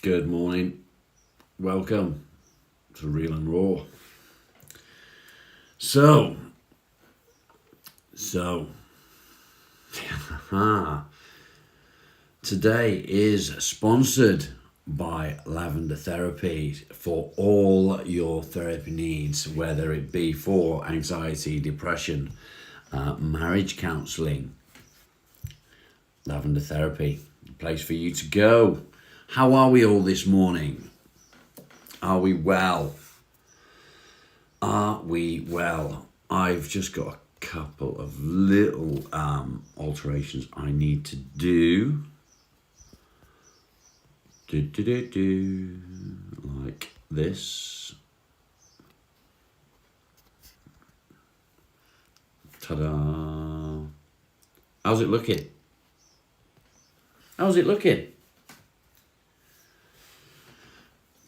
Good morning. Welcome to Real and Raw. So, today is sponsored by Lavender Therapy for all your therapy needs, whether it be for anxiety, depression, marriage counselling. Lavender Therapy, a place for you to go. How are we all this morning? Are we well? Are we well? I've just got a couple of little alterations I need to do. Like this. Ta-da! How's it looking? How's it looking?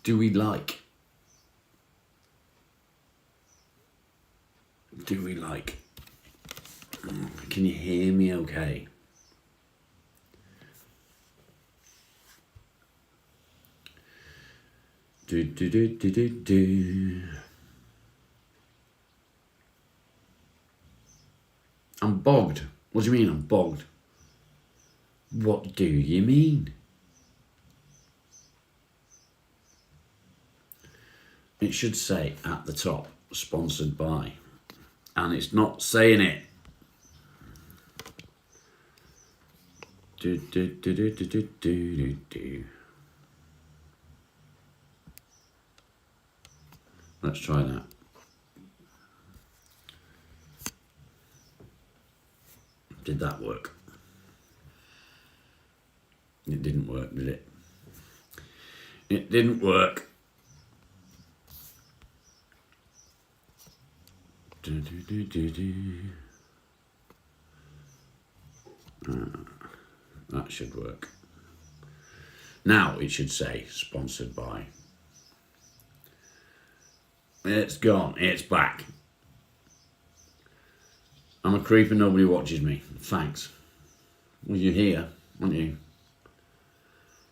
Do we like? Can you hear me okay? I'm bogged. What do you mean I'm bogged? What do you mean? It should say at the top, sponsored by, and it's not saying it. Let's try that. Did that work? It didn't work, did it? It didn't work. That should work. Now it should say sponsored by. It's gone. It's back. I'm a creep and nobody watches me. Thanks. Well, you're here, aren't you?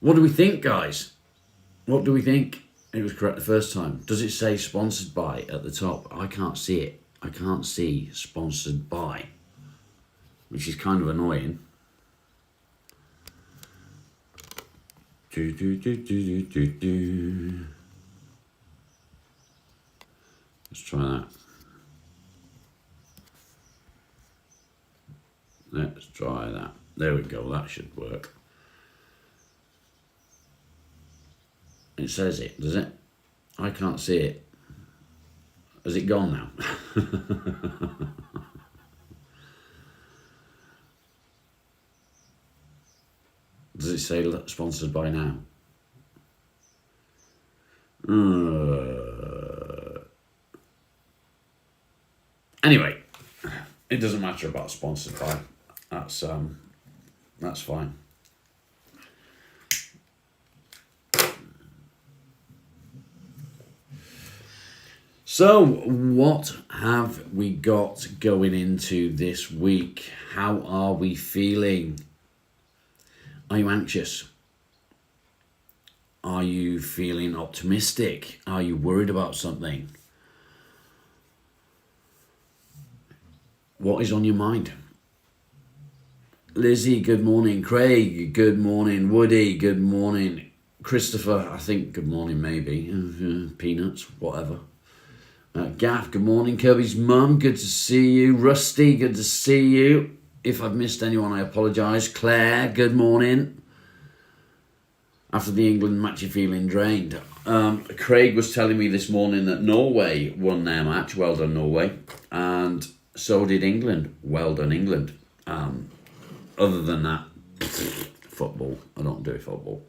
What do we think, guys? What do we think? It was correct the first time. Does it say sponsored by at the top? I can't see it. I can't see sponsored by, which is kind of annoying. Let's try that. Let's try that. There we go. That should work. It says it, does it? I can't see it. Has it gone now? Does it say sponsored by now? Anyway, it doesn't matter about sponsored by. That's fine. So, what have we got going into this week? How are we feeling? Are you anxious? Are you feeling optimistic? Are you worried about something? What is on your mind? Lizzie, good morning. Craig, good morning. Woody, good morning. Christopher, I think good morning maybe. Peanuts, whatever. Gaff, good morning. Kirby's mum, good to see you. Rusty, good to see you. If I've missed anyone, I apologise. Claire, good morning. After the England match, you're feeling drained. Craig was telling me this morning that Norway won their match. Well done, Norway. And so did England. Well done, England. Other than that, football. I don't do football.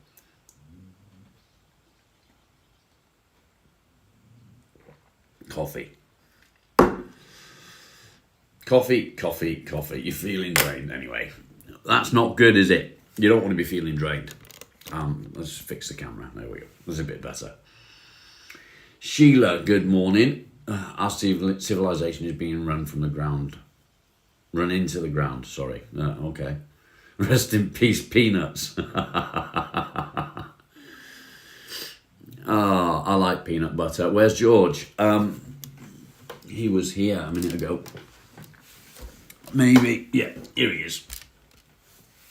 Coffee. You're feeling drained anyway. That's not good, is it? You don't want to be feeling drained. Let's fix the camera. There we go. That's a bit better. Sheila, good morning. Our civilization is being run from the ground. Run into the ground, sorry. Okay. Rest in peace, Peanuts. Oh, I like peanut butter. Where's George? He was here a minute ago. Maybe. Yeah, here he is.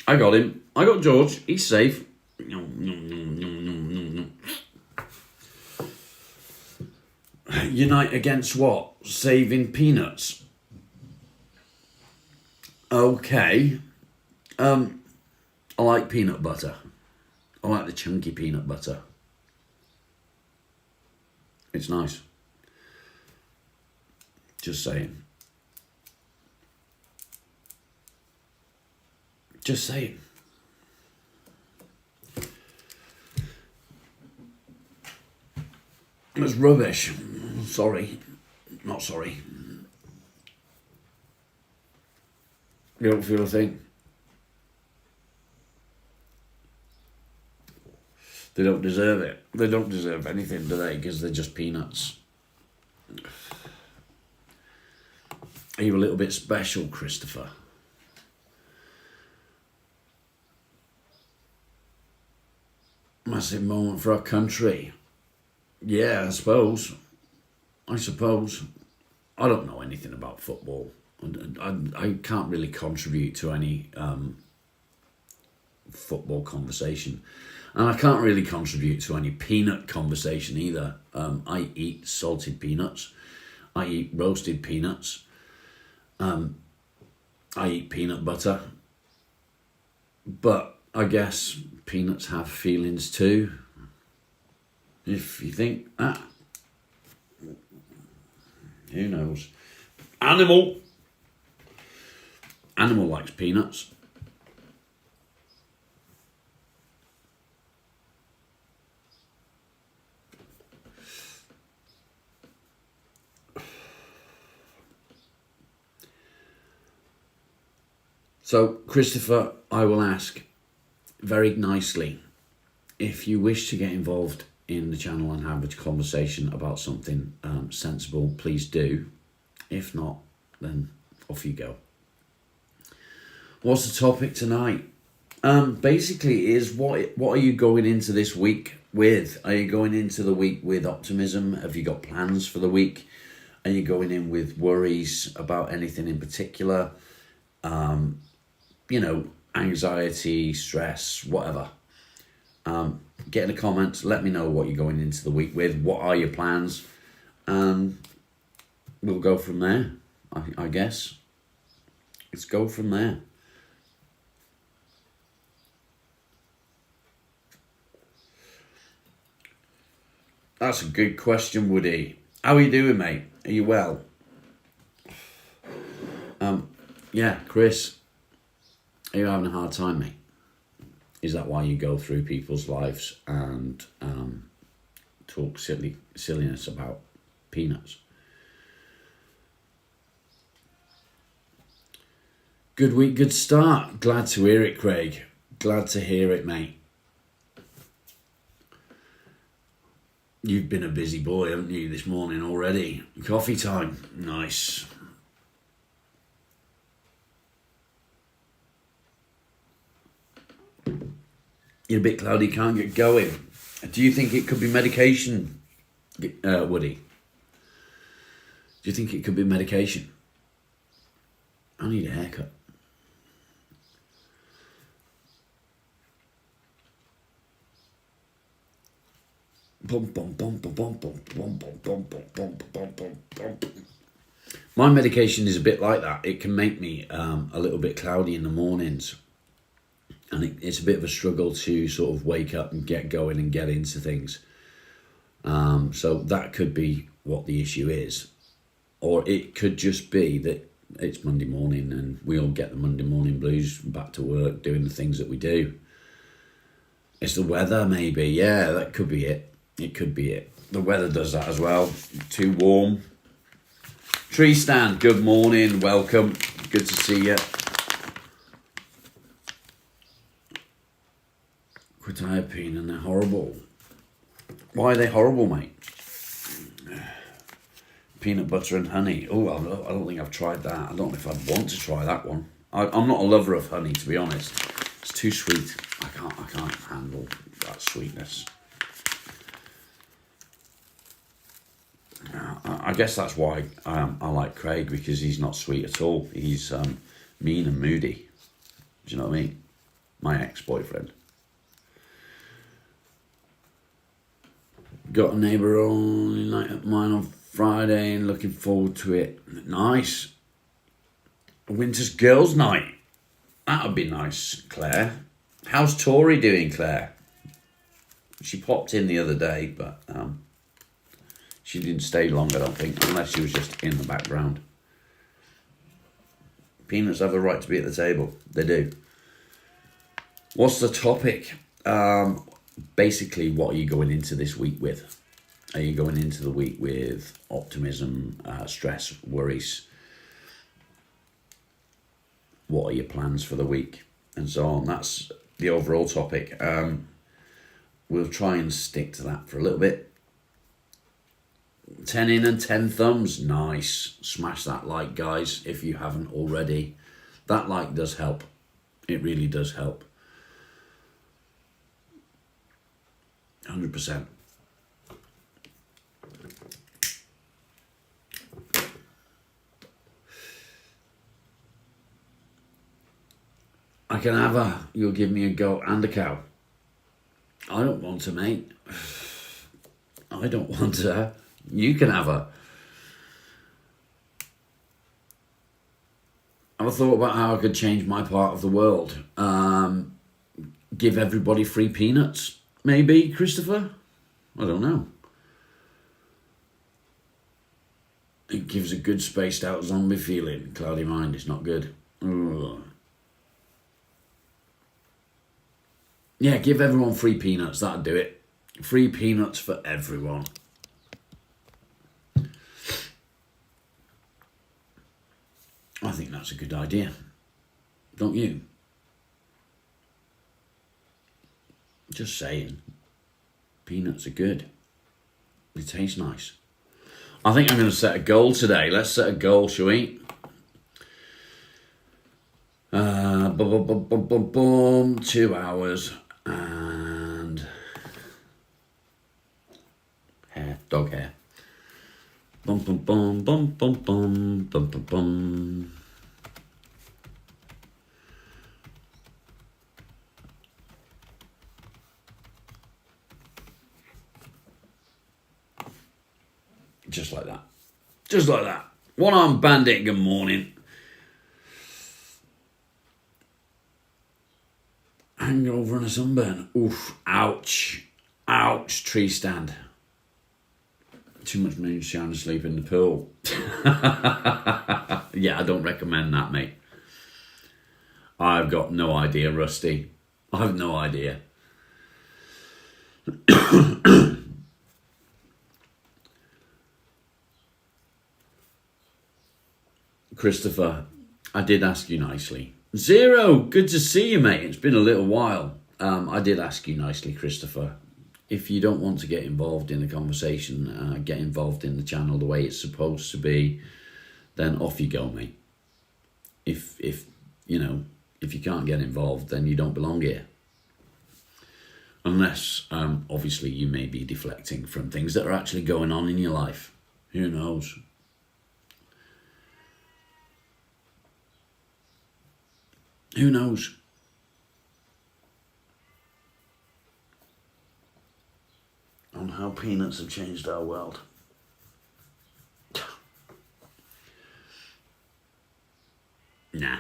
I got him. I got George. He's safe. No. Unite against what? Saving peanuts. Okay. I like peanut butter. I like the chunky peanut butter. It's nice. Just saying. Just saying. It's rubbish. Sorry. Not sorry. You don't feel a thing? They don't deserve it. They don't deserve anything, do they? Because they're just peanuts. Are you a little bit special, Christopher? Massive moment for our country. Yeah, I suppose. I don't know anything about football. I can't really contribute to any football conversation. And I can't really contribute to any peanut conversation either. I eat salted peanuts. I eat roasted peanuts. I eat peanut butter. But I guess peanuts have feelings too. If you think that. Who knows? Animal likes peanuts. So, Christopher, I will ask very nicely, if you wish to get involved in the channel and have a conversation about something sensible, please do. If not, then off you go. What's the topic tonight? Basically is what are you going into this week with? Are you going into the week with optimism? Have you got plans for the week? Are you going in with worries about anything in particular? Anxiety, stress, whatever. Get in the comments, let me know what you're going into the week with, what are your plans, and we'll go from there, I guess. Let's go from there. That's a good question, Woody. How are you doing, mate? Are you well? Yeah, Chris, are you having a hard time, mate? Is that why you go through people's lives and talk silliness about peanuts? Good week, good start. Glad to hear it, Craig. Glad to hear it, mate. You've been a busy boy, haven't you, this morning already? Coffee time. Nice. You're a bit cloudy, can't get going. Do you think it could be medication, Woody? Do you think it could be medication? I need a haircut. My medication is a bit like that. It can make me a little bit cloudy in the mornings. And it's a bit of a struggle to sort of wake up and get going and get into things. So that could be what the issue is. Or it could just be that it's Monday morning and we all get the Monday morning blues, back to work, doing the things that we do. It's the weather, maybe. Yeah, that could be it. It could be it. The weather does that as well. Too warm. Tree stand, good morning. Welcome. Good to see you. Quetiapine, and they're horrible. Why are they horrible, mate? Peanut butter and honey. Oh, I don't think I've tried that. I don't know if I'd want to try that one. I'm not a lover of honey, to be honest. It's too sweet. I can't handle that sweetness. I guess that's why I like Craig, because he's not sweet at all. He's mean and moody. Do you know what I mean? My ex-boyfriend. Got a neighbour only night at mine on Friday and looking forward to it. Nice. Winter's girls' night. That would be nice, Claire. How's Tori doing, Claire? She popped in the other day, but she didn't stay long, I don't think, unless she was just in the background. Peanuts have the right to be at the table. They do. What's the topic? Basically, what are you going into this week with? Are you going into the week with optimism, stress, worries? What are your plans for the week? And so on. That's the overall topic. We'll try and stick to that for a little bit. 10 in and 10 thumbs. Nice. Smash that like, guys, if you haven't already. That like does help. It really does help. 100%. I can have her. You'll give me a goat and a cow. I don't want her, mate. I don't want her. You can have her. Have a thought about how I could change my part of the world. Give everybody free peanuts. Maybe, Christopher? I don't know. It gives a good spaced out zombie feeling. Cloudy mind, it's not good. Ugh. Yeah, give everyone free peanuts. That'd do it. Free peanuts for everyone. I think that's a good idea. Don't you? Just saying. Peanuts are good. They taste nice. I think I'm going to set a goal today. Let's set a goal, shall we? 2 hours and hair, dog hair. Bum bum bum bum bum bum bum bum bum. Just like that. Just like that. One-armed bandit, good morning. Hangover and a sunburn. Oof, ouch. Ouch, tree stand. Too much moonshine to sleep in the pool. Yeah, I don't recommend that, mate. I've got no idea, Rusty. I have no idea. Christopher, I did ask you nicely. Zero, good to see you, mate. It's been a little while. I did ask you nicely, Christopher. If you don't want to get involved in the conversation, get involved in the channel the way it's supposed to be, then off you go, mate. If you can't get involved, then you don't belong here. Unless, obviously, you may be deflecting from things that are actually going on in your life. Who knows? Who knows? On how peanuts have changed our world. Nah.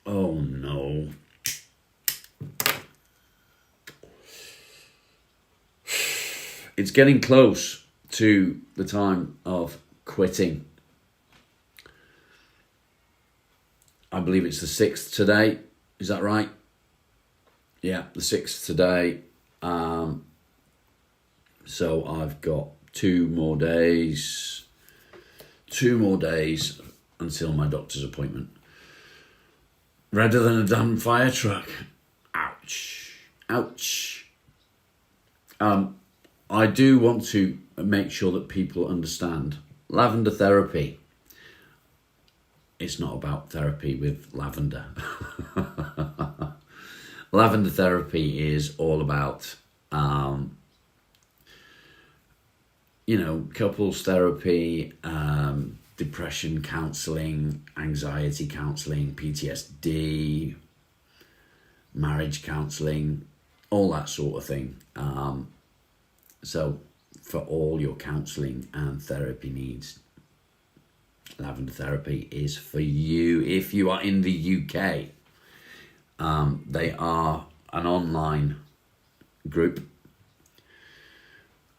Oh no. It's getting close to the time of quitting. I believe it's the 6th today. Is that right? Yeah, the 6th today. So I've got 2 more days. 2 more days until my doctor's appointment. Redder than a damn fire truck. Ouch. Ouch. I do want to make sure that people understand lavender therapy. It's not about therapy with lavender. Lavender therapy is all about, couples therapy, depression counselling, anxiety counselling, PTSD, marriage counselling, all that sort of thing. So for all your counselling and therapy needs, Lavender Therapy is for you. If you are in the UK, they are an online group,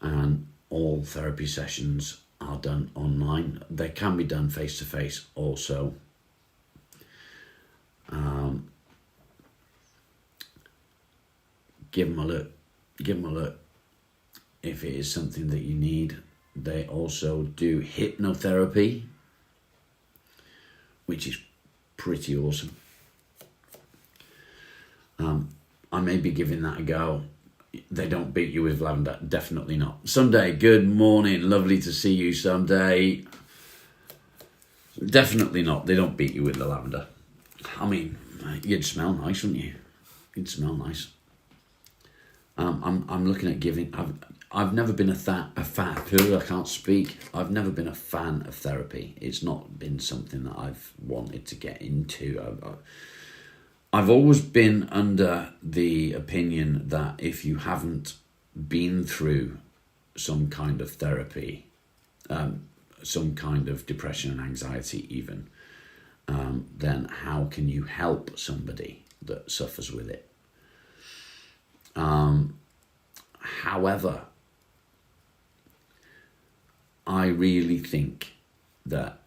and all therapy sessions are done online. They can be done face to face also. Give them a look. Give them a look if it is something that you need. They also do hypnotherapy, which is pretty awesome. I may be giving that a go. They don't beat you with lavender, definitely not. Someday, good morning, lovely to see you someday. Definitely not, they don't beat you with the lavender. I mean, you'd smell nice, wouldn't you? You'd smell nice. I'm looking at giving. I've never been I can't speak. I've never been a fan of therapy. It's not been something that I've wanted to get into. I've always been under the opinion that if you haven't been through some kind of therapy, some kind of depression and anxiety even, then how can you help somebody that suffers with it? However, I really think that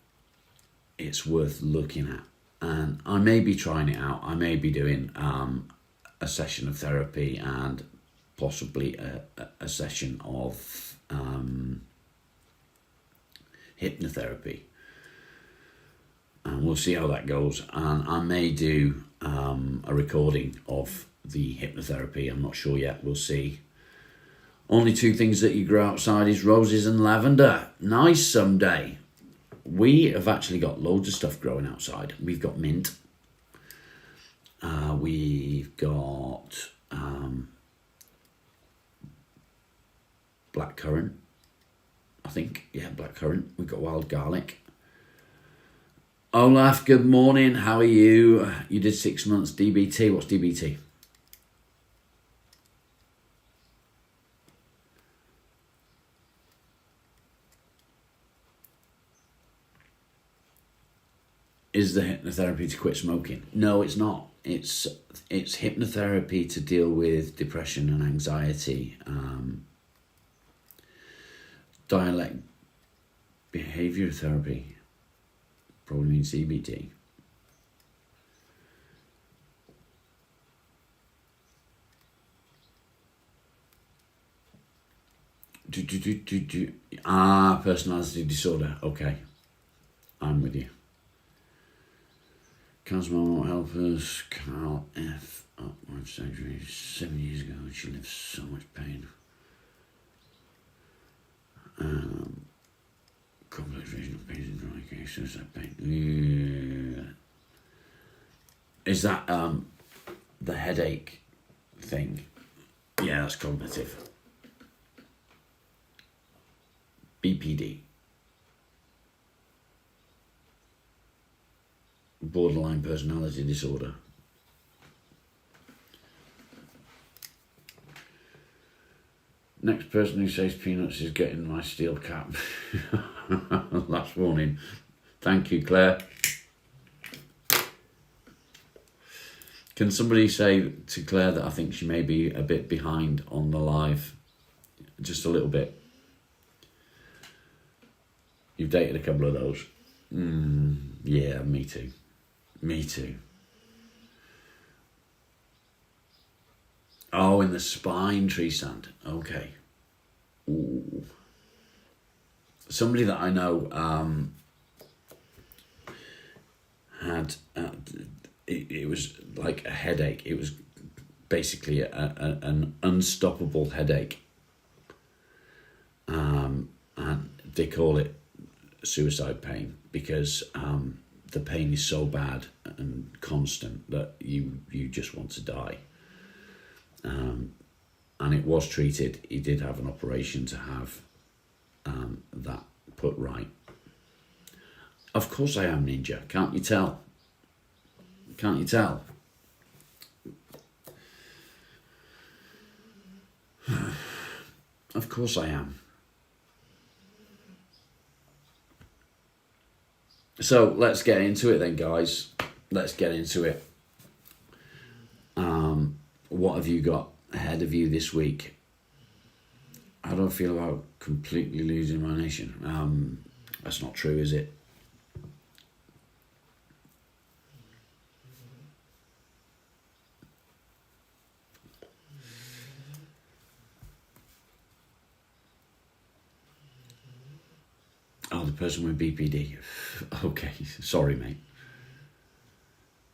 it's worth looking at, and I may be trying it out. I may be doing a session of therapy and possibly a session of hypnotherapy, and we'll see how that goes. And I may do a recording of the hypnotherapy. I'm not sure yet. We'll see. Only two things that you grow outside is roses and lavender. Nice someday. We have actually got loads of stuff growing outside. We've got mint. We've got blackcurrant, I think. Yeah, blackcurrant. We've got wild garlic. Olaf, good morning. How are you? You did 6 months DBT. What's DBT? Is the hypnotherapy to quit smoking? No, it's not. It's hypnotherapy to deal with depression and anxiety. Dialect behavior therapy probably means CBT. Personality disorder. Okay, I'm with you. Cosmo won't help us. Carl F. Upward surgery 7 years ago. She lived so much pain. Complex regional pain syndrome, suicide pain. Yeah. Is that the headache thing? Yeah, that's cognitive. BPD. Borderline personality disorder. Next person who says peanuts is getting my steel cap. Last warning. Thank you, Claire. Can somebody say to Claire that I think she may be a bit behind on the live? Just a little bit. You've dated a couple of those. Yeah, me too. Me too. Oh, in the spine tree stand. Okay. Ooh. Somebody that I know had it was like a headache. It was basically an unstoppable headache. And they call it suicide pain because the pain is so bad and constant that you just want to die. and it was treated. He did have an operation to have that put right. Of course I am, Ninja. Can't you tell? Can't you tell? Of course I am. So let's get into it then, guys. Let's get into it. What have you got ahead of you this week? How do I feel about completely losing my nation? That's not true, is it? Oh, the person with BPD. Okay, sorry, mate.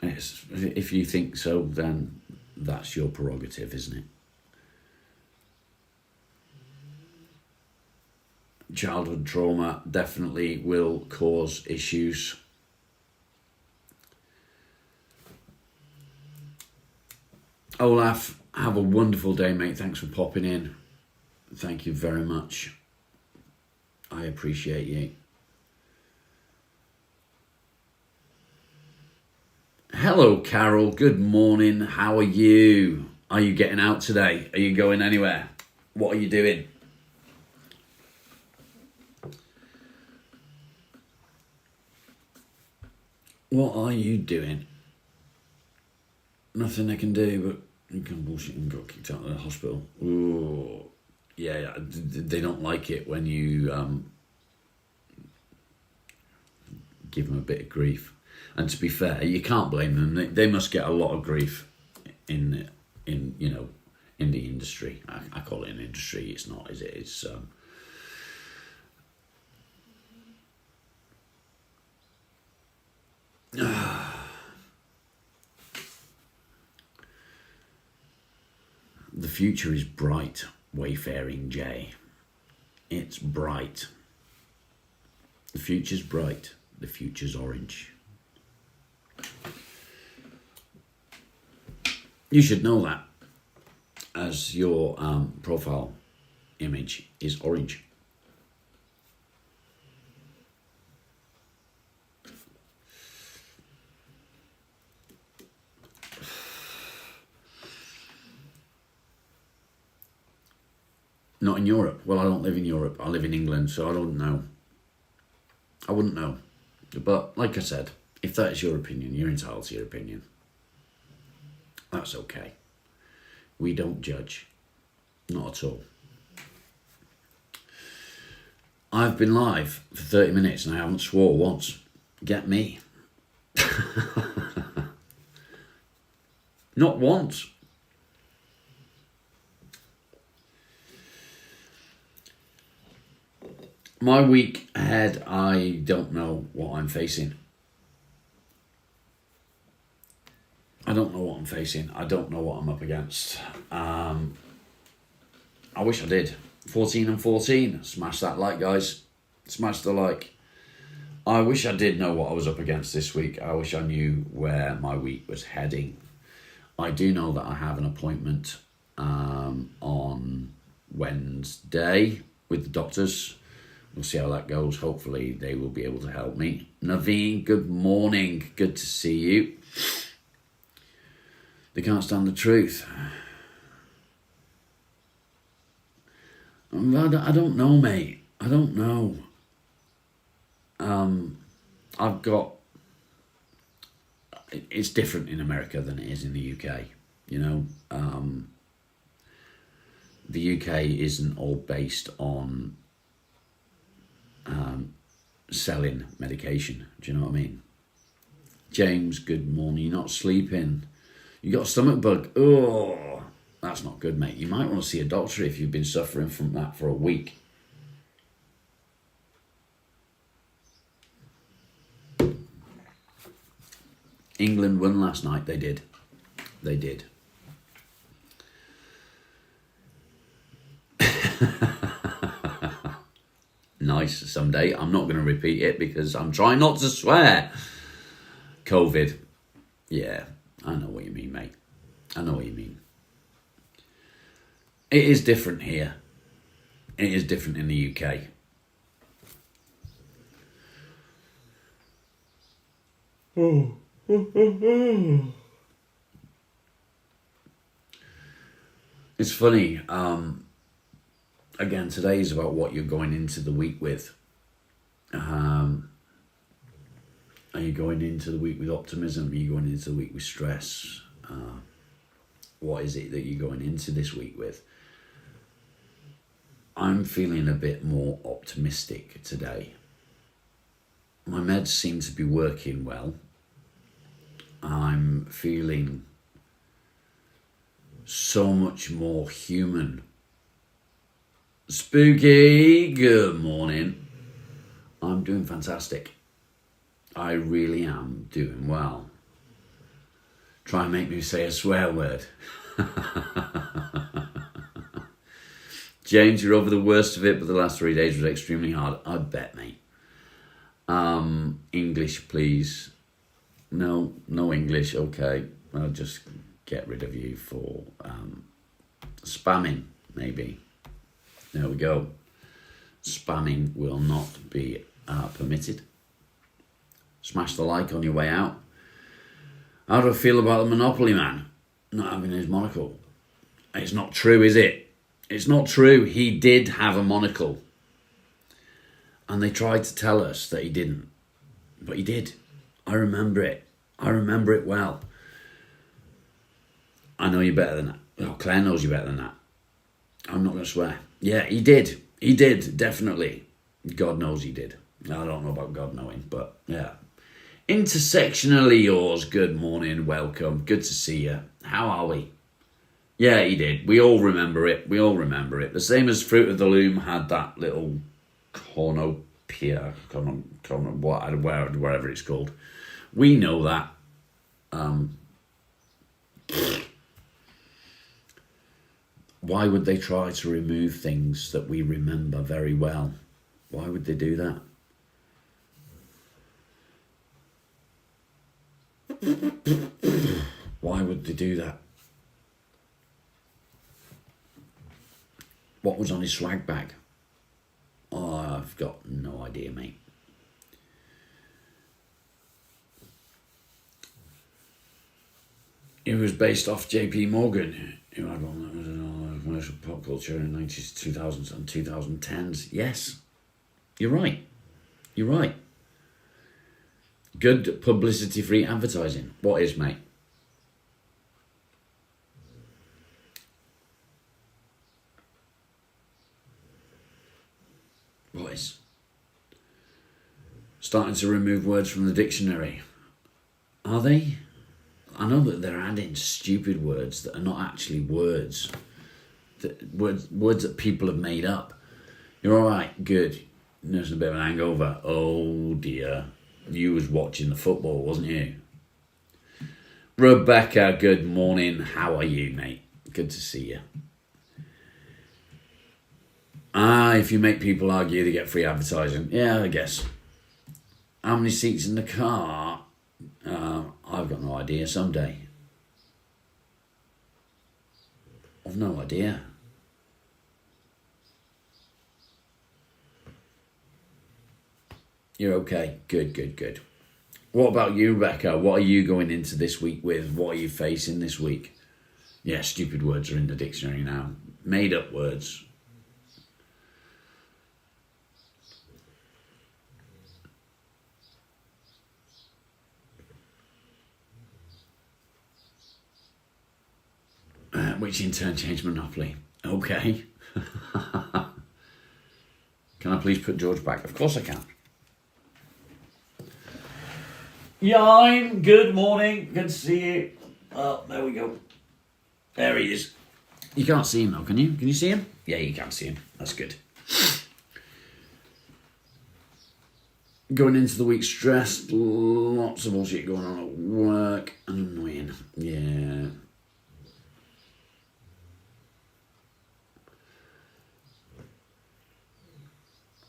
If you think so, then that's your prerogative, isn't it? Childhood trauma definitely will cause issues. Olaf, have a wonderful day, mate. Thanks for popping in. Thank you very much. I appreciate you. Hello, Carol. Good morning. How are you? Are you getting out today? Are you going anywhere? What are you doing? What are you doing? Nothing I can do, but you can bullshit and got kicked out of the hospital. Ooh. Yeah, they don't like it when you give them a bit of grief. And to be fair, you can't blame them. They must get a lot of grief in the industry. I call it an industry. It's not, is it? It's the future is bright. Wayfaring Jay. It's bright. The future's bright. The future's orange. You should know that, as your profile image is orange. Not in Europe. Well, I don't live in Europe. I live in England, so I don't know. I wouldn't know. But like I said, if that is your opinion, you're entitled to your opinion. That's okay. We don't judge. Not at all. I've been live for 30 minutes and I haven't swore once. Get me. Not once. My week ahead, I don't know what I'm facing. I don't know what I'm facing. I don't know what I'm up against. I wish I did. 14 and 14. Smash that like, guys. Smash the like. I wish I did know what I was up against this week. I wish I knew where my week was heading. I do know that I have an appointment on Wednesday with the doctors. We'll see how that goes. Hopefully they will be able to help me. Naveen, good morning. Good to see you. They can't stand the truth. I don't know, mate. I don't know. I've got... It's different in America than it is in the UK, you know. The UK isn't all based on selling medication. Do you know what I mean? James, good morning. You're not sleeping. You got a stomach bug. Oh, that's not good, mate. You might want to see a doctor if you've been suffering from that for a week. England won last night. They did. They did. Nice. Someday. I'm not going to repeat it because I'm trying not to swear. COVID. Yeah, I know what you mean, mate. I know what you mean. It is different here. It is different in the UK. It's funny. Again, today is about what you're going into the week with. Are you going into the week with optimism? Are you going into the week with stress? What is it that you're going into this week with? I'm feeling a bit more optimistic today. My meds seem to be working well. I'm feeling so much more human. Spooky, good morning. I'm doing fantastic. I really am doing well. Try and make me say a swear word. James, you're over the worst of it, but the last 3 days was extremely hard. I bet, mate. English, please. No English. Okay, I'll just get rid of you for spamming, maybe. There we go. Spamming will not be permitted. Smash the like on your way out. How do I feel about the Monopoly man not having his monocle? It's not true, is it? It's not true. He did have a monocle. And they tried to tell us that he didn't. But he did. I remember it. I remember it well. I know you better than that. Well, Claire knows you better than that. I'm not going to swear. Yeah, he did. He did, definitely. God knows he did. I don't know about God knowing, but yeah. Intersectionally yours, good morning, welcome, good to see you. How are we? Yeah, he did. We all remember it. We all remember it. The same as Fruit of the Loom had that little cornopia, wherever it's called. We know that. Why would they try to remove things that we remember very well? Why would they do that? Why would they do that? What was on his swag bag? Oh, I've got no idea, mate. It was based off J.P. Morgan, who had one that was in commercial pop culture in the 90s, 2000s and 2010s. Yes, you're right. You're right. Good publicity-free advertising. What is, mate? What is? Starting to remove words from the dictionary. Are they? I know that they're adding stupid words that are not actually words. Words that people have made up. You're all right, good. There's a bit of an hangover. Oh dear. You was watching the football, wasn't you? Rebecca, good morning. How are you, mate? Good to see you. If you make people argue, they get free advertising. Yeah, I guess. How many seats in the car? I've got no idea. Someday. I've no idea. You're okay. Good. What about you, Rebecca? What are you going into this week with? What are you facing this week? Yeah, stupid words are in the dictionary now. Made up words. Which in turn changed Monopoly. Okay. Can I please put George back? Of course I can. Yine, good morning. Good to see you. Oh, there we go. There he is. You can't see him though, can you? Can you see him? Yeah, you can see him. That's good. Going into the week stressed. Lots of bullshit going on at work. Annoying. Yeah.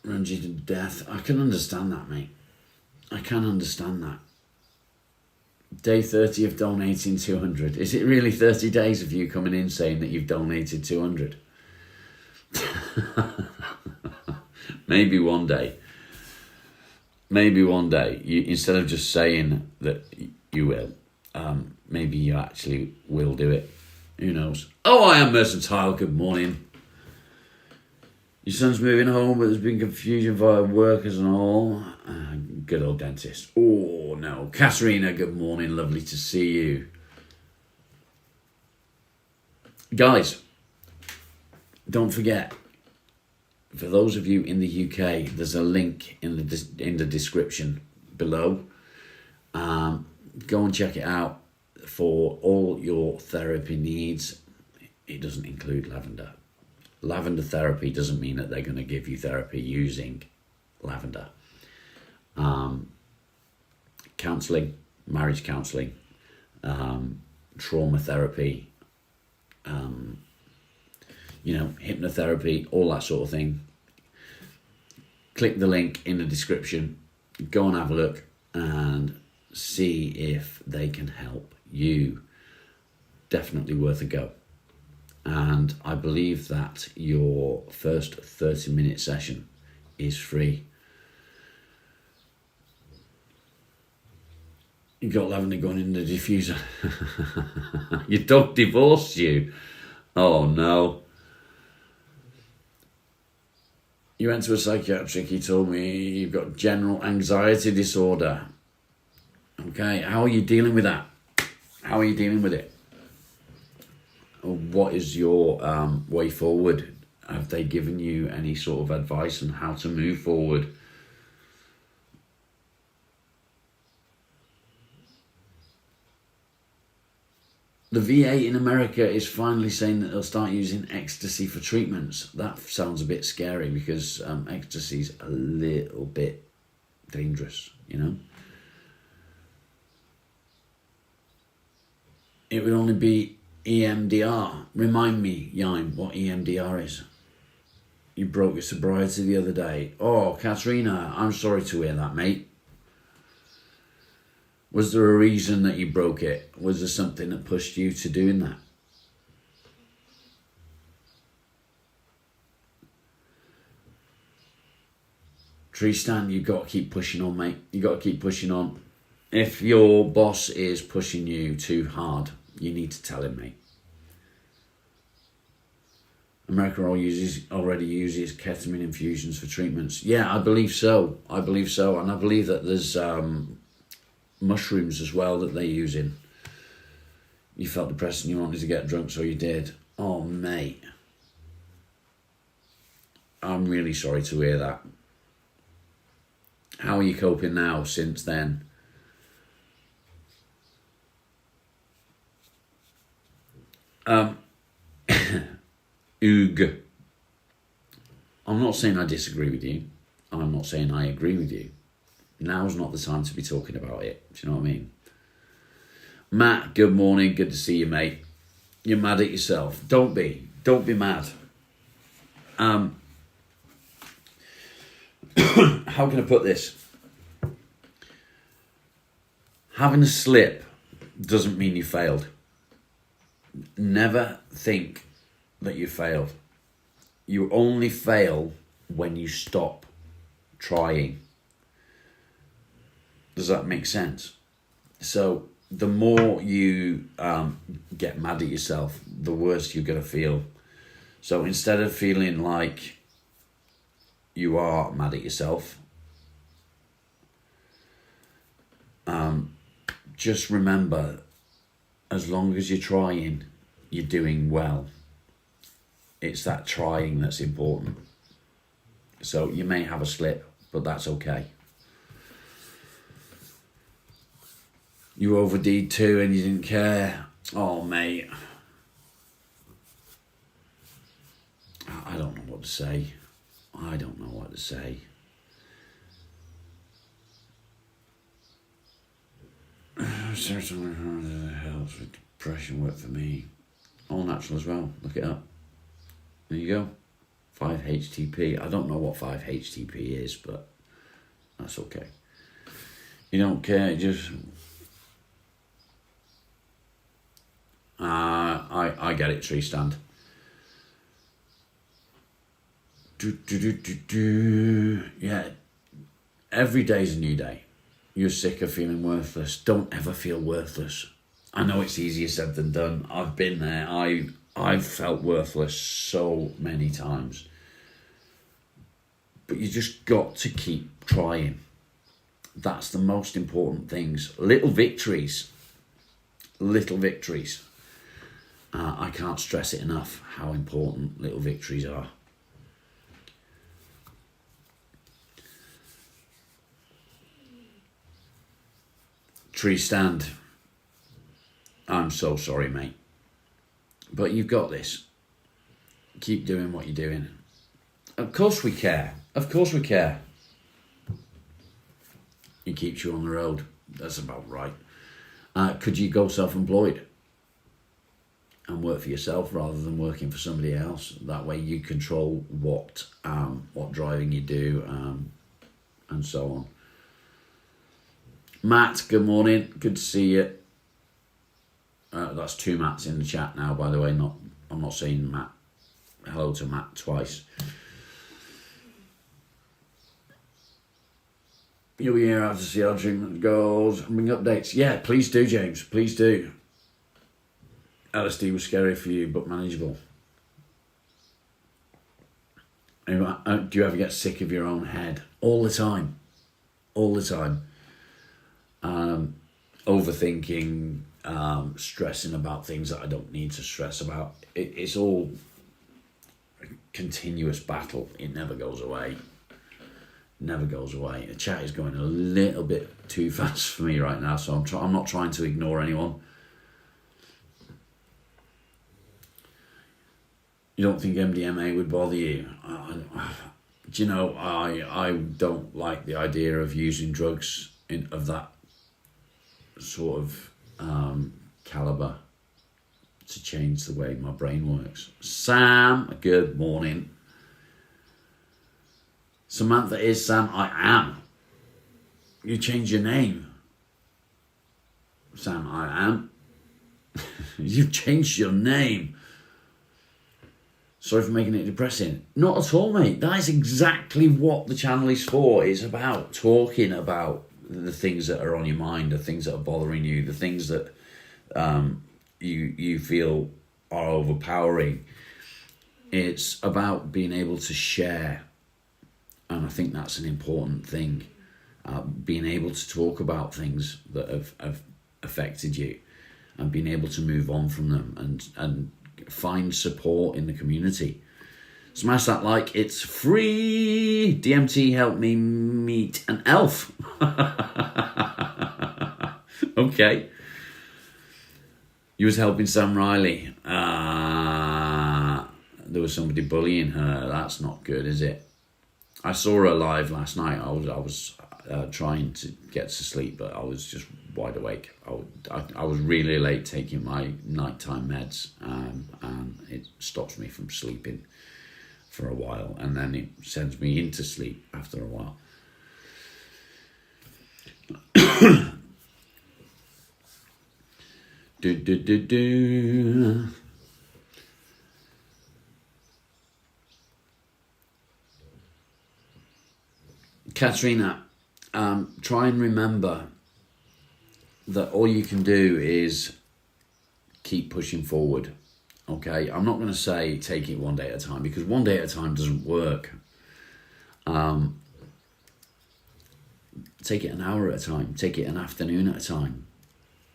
Runs you to death. I can understand that, mate. I can understand that. Day 30 of donating 200. Is it really 30 days of you coming in saying that you've donated 200? Maybe one day. Maybe one day, you, instead of just saying that you will, maybe you actually will do it. Who knows? Oh, I am Mercantile. Good morning. Your son's moving home, but there's been confusion via workers and all. Good old dentist. Oh, no. Katerina, good morning. Lovely to see you. Guys, don't forget, for those of you in the UK, there's a link in the description below. Go and check it out for all your therapy needs. It doesn't include lavender. Lavender therapy doesn't mean that they're going to give you therapy using lavender. Counselling, marriage counselling, trauma therapy, hypnotherapy, all that sort of thing. Click the link in the description, go and have a look and see if they can help you. Definitely worth a go. And I believe that your first 30-minute session is free. You got lavender going in the diffuser. Your dog divorced you. Oh no. You went to a psychiatric, he told me you've got general anxiety disorder. Okay, how are you dealing with that? How are you dealing with it? What is your way forward? Have they given you any sort of advice on how to move forward? The VA in America is finally saying that they'll start using ecstasy for treatments. That sounds a bit scary because ecstasy's a little bit dangerous, you know? It would only be EMDR. Remind me, Yaim, what EMDR is. You broke your sobriety the other day. Oh, Katrina, I'm sorry to hear that, mate. Was there a reason that you broke it? Was there something that pushed you to doing that? Tristan, you've got to keep pushing on, mate. You've got to keep pushing on. If your boss is pushing you too hard, you need to tell him, mate. America already uses ketamine infusions for treatments. Yeah, I believe so. And I believe that there's mushrooms as well that they're using. You felt depressed and you wanted to get drunk, so you did. Oh, mate. I'm really sorry to hear that. How are you coping now since then? Oog. I'm not saying I disagree with you. I'm not saying I agree with you. Now's not the time to be talking about it. Do you know what I mean? Matt, good morning. Good to see you, mate. You're mad at yourself. Don't be. Don't be mad. How can I put this? Having a slip doesn't mean you failed. Never think that you failed. You only fail when you stop trying. Does that make sense? So the more you get mad at yourself, the worse you're going to feel. So instead of feeling like you are mad at yourself, just remember, as long as you're trying, you're doing well. It's that trying that's important. So you may have a slip, but that's okay. You OD'd too and you didn't care. Oh, mate. I don't know what to say. Certainly helps with depression work for me. All natural as well. Look it up. There you go. 5-HTP. I don't know what 5-HTP is, but that's okay. You don't care, just... I get it, tree stand. Yeah, every day's a new day. You're sick of feeling worthless. Don't ever feel worthless. I know it's easier said than done. I've been there. I've felt worthless so many times. But you just got to keep trying. That's the most important things. Little victories. Little victories. I can't stress it enough how important little victories are. Tree stand. I'm so sorry, mate. But you've got this. Keep doing what you're doing. Of course we care. Of course we care. It keeps you on the road. That's about right. Could you go self-employed and work for yourself rather than working for somebody else? That way you control what driving you do and so on. Matt, good morning. Good to see you. That's two Matts in the chat now, by the way. I'm not saying Matt. Hello to Matt twice. You'll be here after see how treatment goes. Bring updates. Yeah, please do, James. Please do. LSD was scary for you, but manageable. Do you ever get sick of your own head? All the time. All the time. Overthinking, stressing about things that I don't need to stress about. It's all a continuous battle. It never goes away. Never goes away. The chat is going a little bit too fast for me right now, so I'm not trying to ignore anyone. You don't think MDMA would bother you? Do you know, I don't like the idea of using drugs of that sort of caliber to change the way my brain works. Sam, good morning. Samantha is Sam, I am. You change your name. Sam, I am. You've changed your name. Sorry for making it depressing. Not at all, mate. That is exactly what the channel is for. It's about talking about the things that are on your mind, the things that are bothering you, the things that you feel are overpowering. It's about being able to share. And I think that's an important thing. Being able to talk about things that have affected you and being able to move on from them and find support in the community. Smash that like, it's free. DMT helped me meet an elf. Okay. You was helping Sam Riley. There was somebody bullying her. That's not good, is it? I saw her live last night. I was trying to get to sleep, but I was just wide awake. I was really late taking my nighttime meds, and it stops me from sleeping for a while, and then it sends me into sleep after a while. Katrina, try and remember that all you can do is keep pushing forward. Okay, I'm not going to say take it one day at a time, because one day at a time doesn't work. Take it an hour at a time. Take it an afternoon at a time.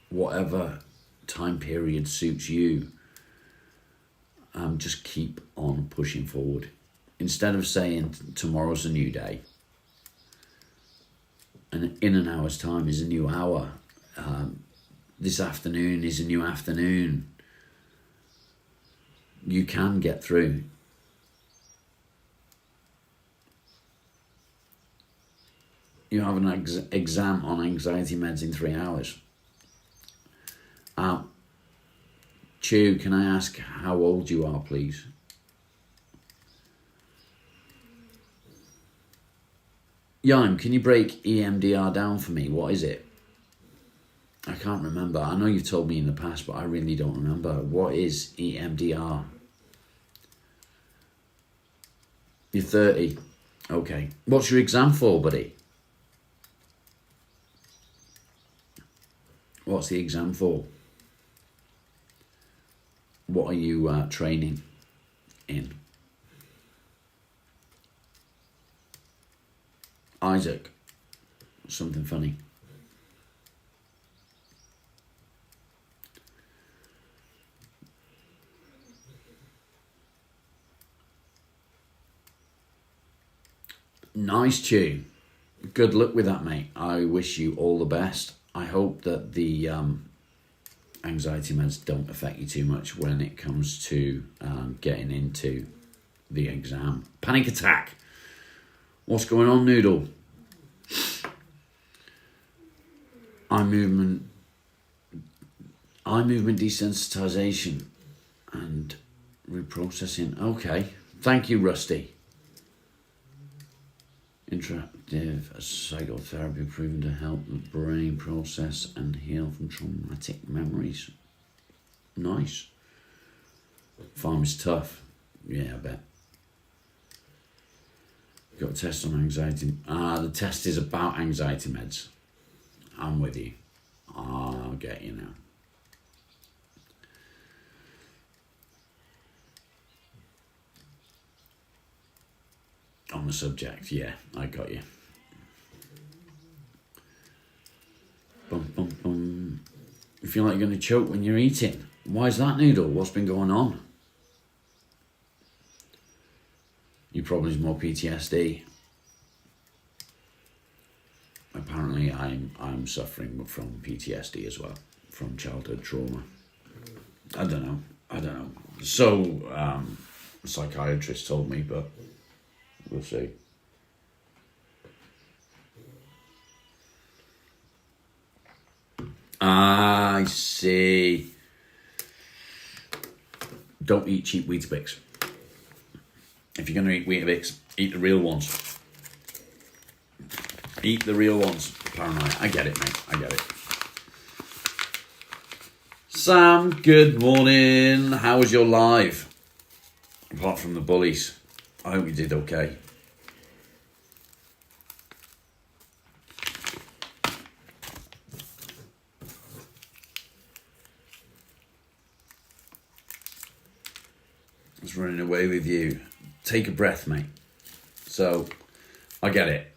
Whatever time period suits you. Just keep on pushing forward. Instead of saying tomorrow's a new day, and in an hour's time is a new hour. This afternoon is a new afternoon. You can get through. You have an exam on anxiety meds in 3 hours. Chew, can I ask how old you are, please? Yaim, can you break EMDR down for me? What is it? I can't remember. I know you've told me in the past, but I really don't remember. What is EMDR? You're 30. Okay. What's your exam for, buddy? What's the exam for? What are you training in? Isaac, something funny. Nice tune. Good luck with that, mate. I wish you all the best. I hope that the anxiety meds don't affect you too much when it comes to getting into the exam. Panic attack. What's going on, Noodle? Eye movement desensitization and reprocessing. Okay. Thank you, Rusty. Interactive psychotherapy proven to help the brain process and heal from traumatic memories. Nice. Farm is tough. Yeah, I bet. Got a test on anxiety. The test is about anxiety meds. I'm with you. I'll get you now. On the subject, yeah, I got you. Bum, bum, bum. You feel like you're going to choke when you're eating. Why is that, Noodle? What's been going on? Your problem is more PTSD. Apparently, I'm suffering from PTSD as well, from childhood trauma. I don't know. So, a psychiatrist told me, but we'll see. I see. Don't eat cheap Weetabix. If you're going to eat Weetabix, eat the real ones. Eat the real ones. Paranoia. I get it, mate. I get it. Sam, good morning. How was your live? Apart from the bullies. I hope you did okay. I was running away with you. Take a breath, mate. So, I get it.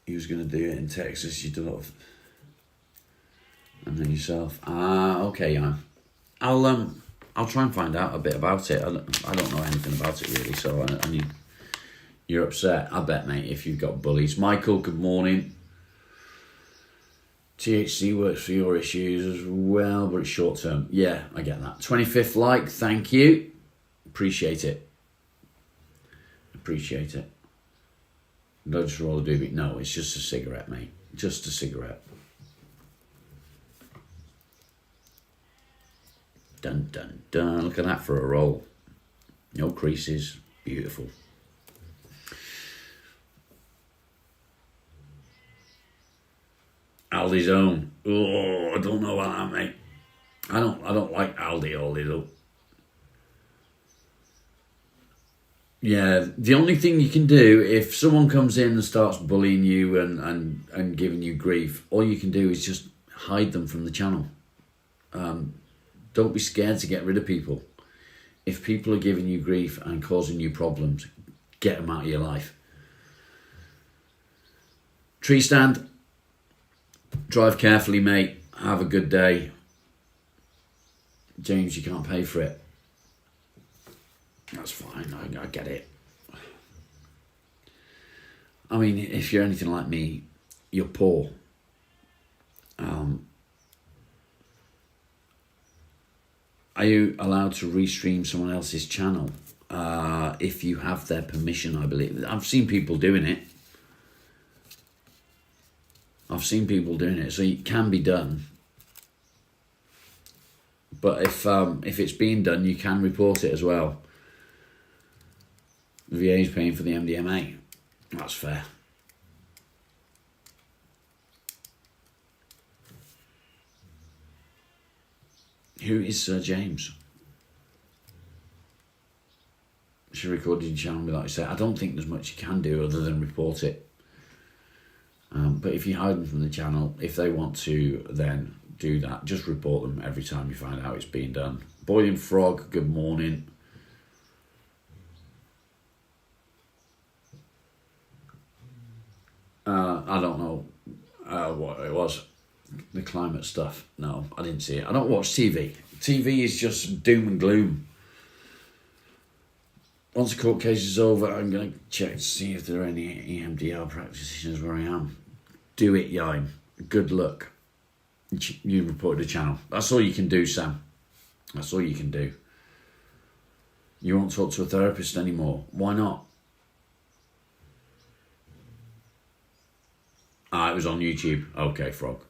He was going to do it in Texas. You do it. And then yourself. Okay, I'll try and find out a bit about it. I don't know anything about it really, so I mean, you're upset. I bet, mate, if you've got bullies. Michael, good morning. THC works for your issues as well, but it's short term. Yeah, I get that. 25th like, thank you. Appreciate it. Appreciate it. Don't just roll a doobie. No, it's just a cigarette, mate. Just a cigarette. Dun, dun, dun. Look at that for a roll. No creases. Beautiful. Aldi's own. Oh, I don't know about that, mate. I don't like Aldi though. Yeah, the only thing you can do if someone comes in and starts bullying you and giving you grief, all you can do is just hide them from the channel. Don't be scared to get rid of people. If people are giving you grief and causing you problems, get them out of your life. Tree stand. Drive carefully, mate. Have a good day. James, you can't pay for it. That's fine. I get it. I mean, if you're anything like me, you're poor. Are you allowed to restream someone else's channel? If you have their permission, I believe. I've seen people doing it. So it can be done. But if it's being done, you can report it as well. The VA is paying for the MDMA. That's fair. Who is Sir James? She recorded your channel without you say. I don't think there's much you can do other than report it. But if you hide them from the channel, if they want to then do that, just report them every time you find out it's being done. Boiling Frog, good morning. I don't know what it was. The climate stuff. No, I didn't see it. I don't watch TV. TV is just doom and gloom. Once the court case is over, I'm going to check to see if there are any EMDR practitioners where I am. Do it, Yime. Good luck. You reported the channel. That's all you can do, Sam. That's all you can do. You won't talk to a therapist anymore. Why not? It was on YouTube. Okay, Frog.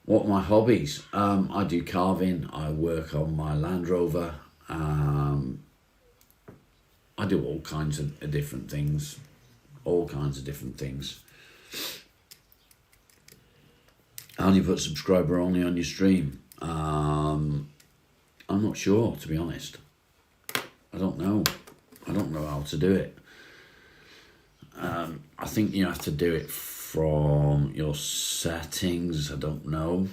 What are my hobbies? I do carving. I work on my Land Rover. I do all kinds of different things. All kinds of different things. I only put subscriber only on your stream. I'm not sure, to be honest. I don't know. I don't know how to do it. I think you have to do it from your settings. I don't know.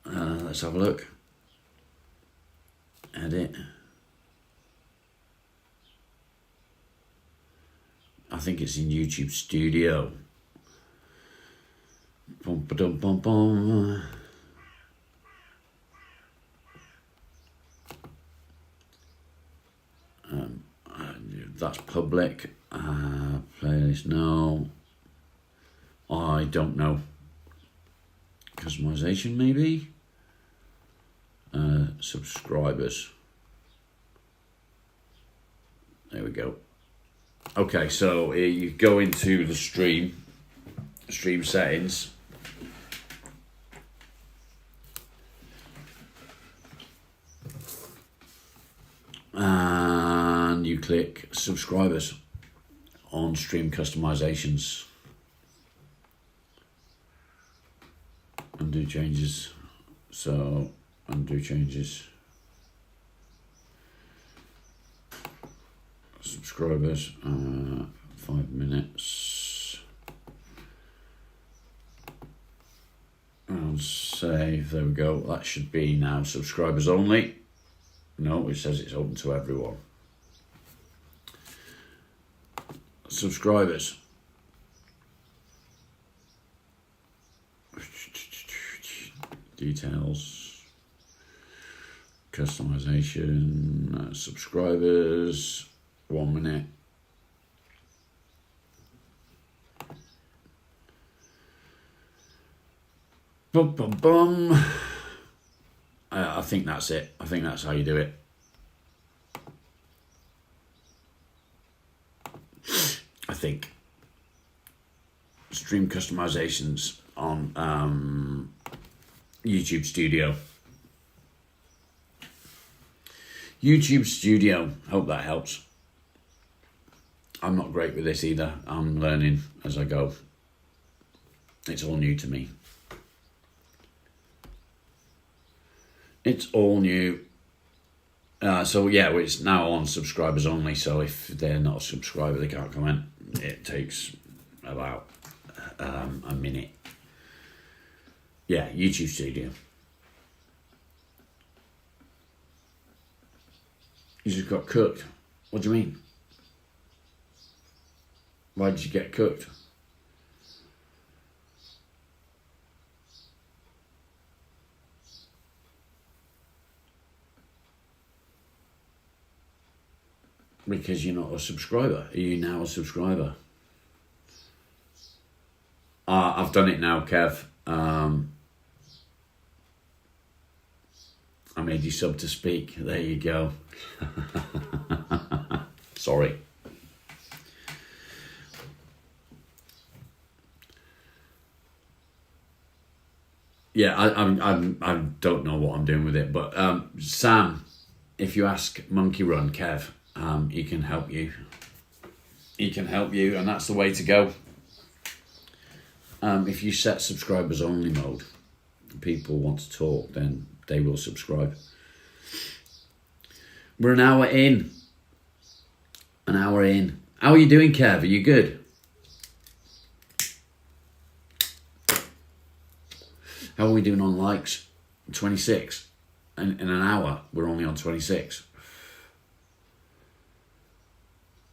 Let's have a look. Edit. I think it's in YouTube Studio. Bum, ba-dum, bum, bum. That's public. Playlist, no. I don't know. Customization, maybe? Subscribers. There we go. Okay, so you go into the stream settings. And you click subscribers on stream customizations. Undo changes. So undo changes. Subscribers, 5 minutes. And save, there we go. That should be now subscribers only. No, it says it's open to everyone. Subscribers. Details. Customization. Subscribers. 1 minute. Bum, bum, bum. I think that's it. I think that's how you do it. I think. Stream customizations on YouTube Studio. YouTube Studio. Hope that helps. I'm not great with this either. I'm learning as I go. It's all new to me. It's all new. So yeah, it's now on subscribers only. So if they're not a subscriber, they can't comment. It takes about a minute. Yeah, YouTube Studio. You just got cooked. What do you mean? Why did you get cooked? Because you're not a subscriber. Are you now a subscriber? I've done it now, Kev. I made you sub to speak. There you go. Sorry. Yeah, I don't know what I'm doing with it, but Sam, if you ask Monkey Run, Kev, he can help you. He can help you, and that's the way to go. If you set subscribers only mode, people want to talk, then they will subscribe. We're an hour in. How are you doing, Kev? Are you good? How are we doing on likes? 26. And in an hour, we're only on 26.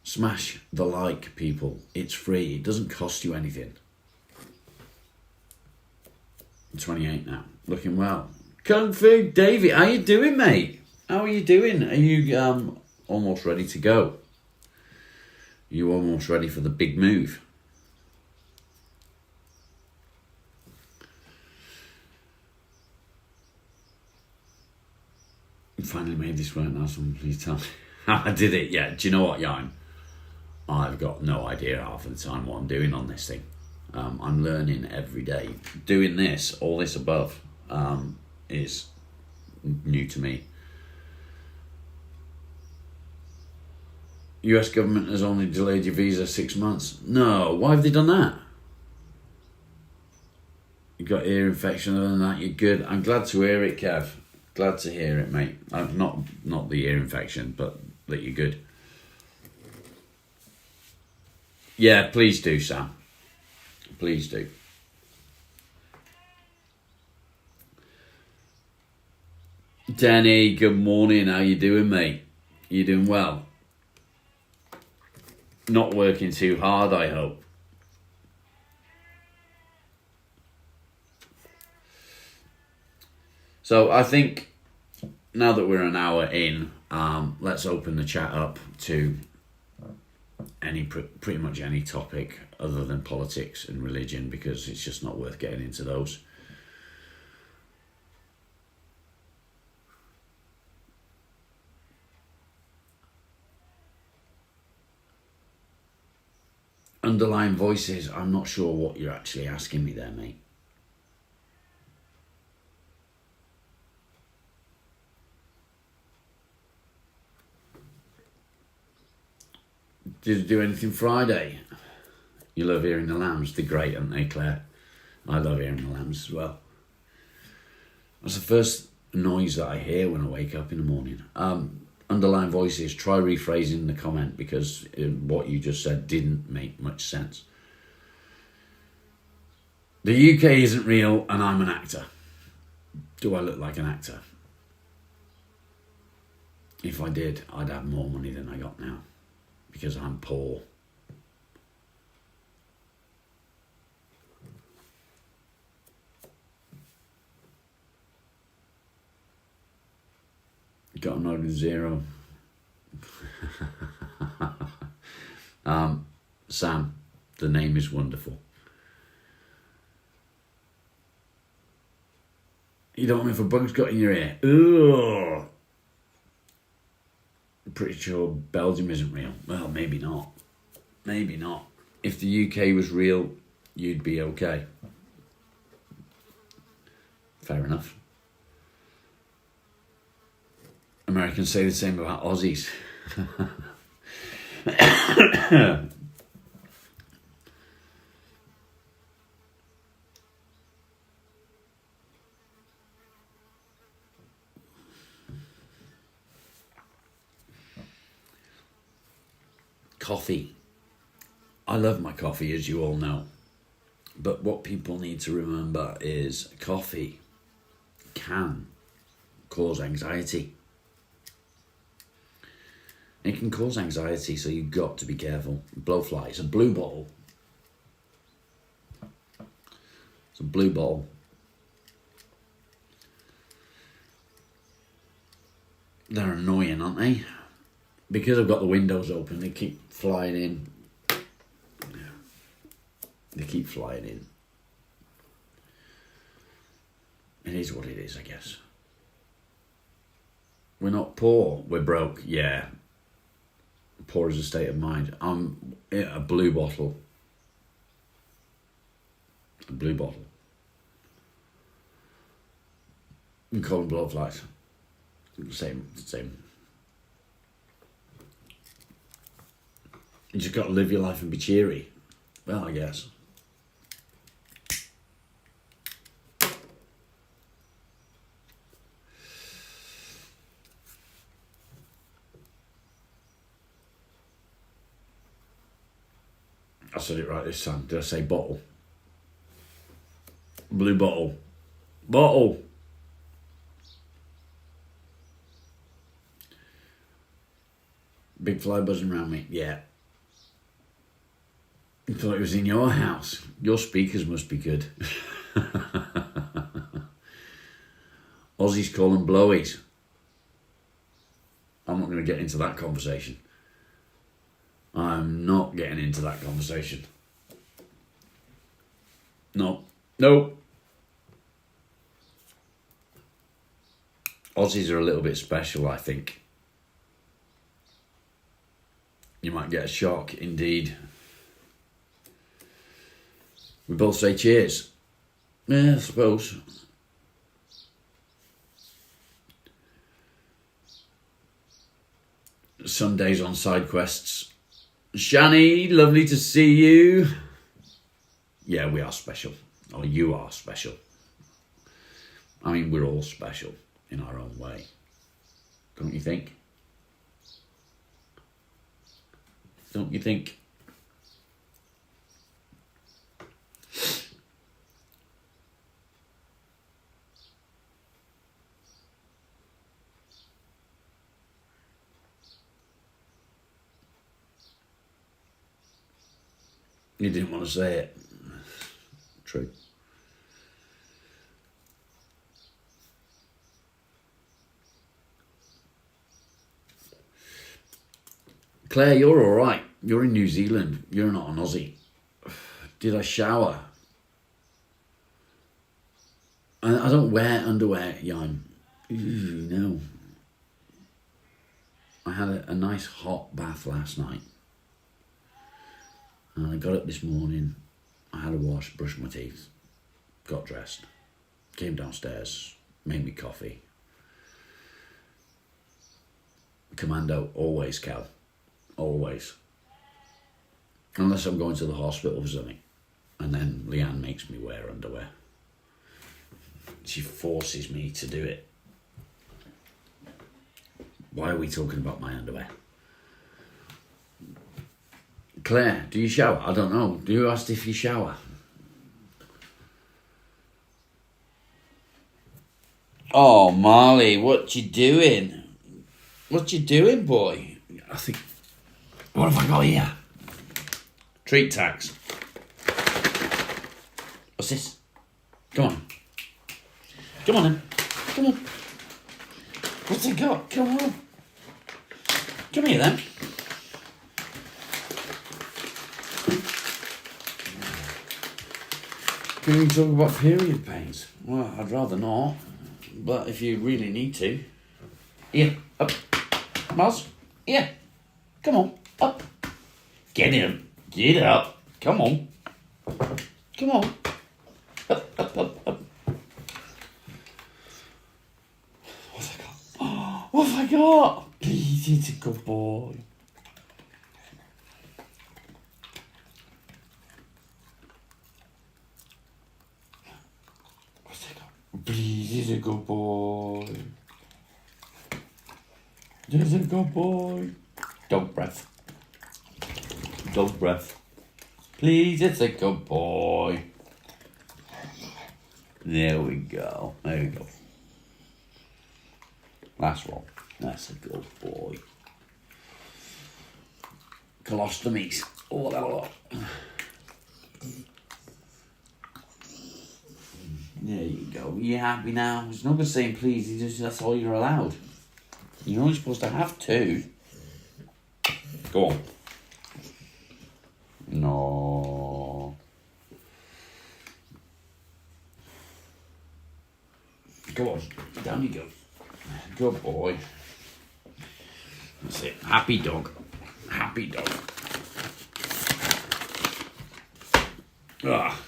Smash the like, people. It's free. It doesn't cost you anything. 28 now. Looking well. Kung Fu Davey, how you doing, mate? How are you doing? Are you almost ready to go? You almost ready for the big move? You finally made this work now, someone please tell me. I did it, yeah. Do you know what, Jan? I've got no idea half of the time what I'm doing on this thing. I'm learning every day. Doing this, all this above, is new to me. US government has only delayed your visa 6 months. No, why have they done that? You got ear infection, other than that, you're good. I'm glad to hear it, Kev. Glad to hear it, mate. Not the ear infection, but that you're good. Yeah, please do, Sam. Please do. Danny, good morning. How you doing, mate? You doing well? Not working too hard, I hope. So I think now that we're an hour in, let's open the chat up to pretty much any topic other than politics and religion, because it's just not worth getting into those. Underlying voices, I'm not sure what you're actually asking me there, mate. Did you do anything Friday? You love hearing the lambs. They're great, aren't they, Claire? I love hearing the lambs as well. That's the first noise that I hear when I wake up in the morning. Underlying voices, try rephrasing the comment, because what you just said didn't make much sense. The UK isn't real and I'm an actor. Do I look like an actor? If I did, I'd have more money than I got now, because I'm poor. Got a nod with 0. Sam, the name is wonderful. You don't know if a bug's got in your ear. Ugh. I'm pretty sure Belgium isn't real. Well, maybe not. Maybe not. If the UK was real, you'd be okay. Fair enough. Americans say the same about Aussies. Coffee. I love my coffee, as you all know. But what people need to remember is coffee can cause anxiety. It can cause anxiety, so you've got to be careful. Blowflies, a blue bottle. It's a blue bottle. They're annoying, aren't they? Because I've got the windows open, they keep flying in. They keep flying in. It is what it is, I guess. We're not poor, we're broke, yeah. Poor is a state of mind. A blue bottle. A blue bottle. You can call them blowflies. Same. You just got to live your life and be cheery. Well, I guess. said it right this time. Did I say bottle? Blue bottle. Bottle. Big fly buzzing around me. Yeah. I thought it was in your house. Your speakers must be good. Aussies call them blowies. I'm not going to get into that conversation. I'm not getting into that conversation. No. Aussies are a little bit special, I think. You might get a shock, indeed. We both say cheers. Yeah, I suppose. Sundays on side quests. Shani, lovely to see you. Yeah, we are special. Or you are special. I mean, we're all special in our own way. Don't you think? Don't you think? You didn't want to say it. True. Claire, you're all right. You're in New Zealand. You're not an Aussie. Did I shower? I don't wear underwear, Jan. No. I had a nice hot bath last night. And I got up this morning. I had a wash, brushed my teeth, got dressed, came downstairs, made me coffee. Commando, always, Cal. Always. Unless I'm going to the hospital for something. And then Leanne makes me wear underwear. She forces me to do it. Why are we talking about my underwear? Claire, do you shower? I don't know. Do you ask if you shower? Oh, Marley, what you doing? What you doing, boy? I think... What have I got here? Treat tags. What's this? Come on. Come on then. Come on. What's it got? Come on. Come here then. Can we talk about period pains? Well, I'd rather not. But if you really need to. Here, up. Miles, here. Come on, up. Get him. Get up. Come on. Come on. Up, up, up, up. What have I got? Oh, what have I got? Please, it's a good boy. Please, he's a good boy. He's a good boy. Dog breath. Dog breath. Please, it's a good boy. There we go. There we go. Last one. That's a good boy. Colostomies. Oh, that lot. There you go. You happy now? It's not just saying please. It's just that's all you're allowed. You're only supposed to have two. Go on. No. Go on. Down you go. Good boy. That's it. Happy dog. Happy dog. Ah.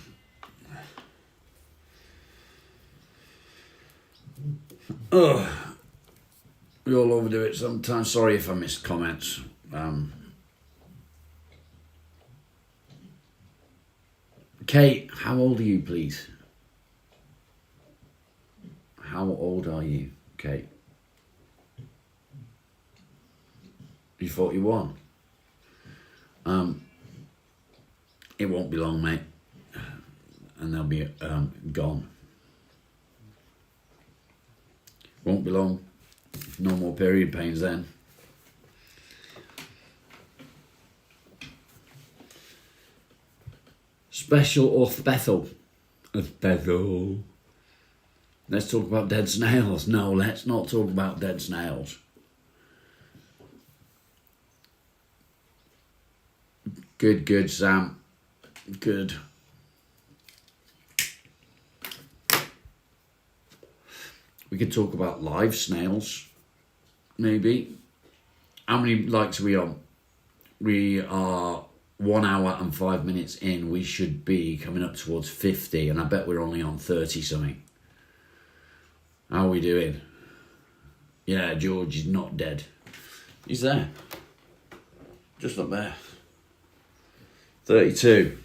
Oh, we all overdo it sometimes. Sorry if I missed comments. Kate, how old are you, please? How old are you, Kate? You're 41. It won't be long, mate, and they'll be gone. Won't be long. No more period pains then. Special or Bethel? Bethel. Let's talk about dead snails. No, let's not talk about dead snails. Good, Sam. Good. We could talk about live snails, maybe. How many likes are we on? We are 1 hour and 5 minutes in. We should be coming up towards 50, and I bet we're only on 30 something. How are we doing? Yeah, George is not dead. He's there. Just up there. 32.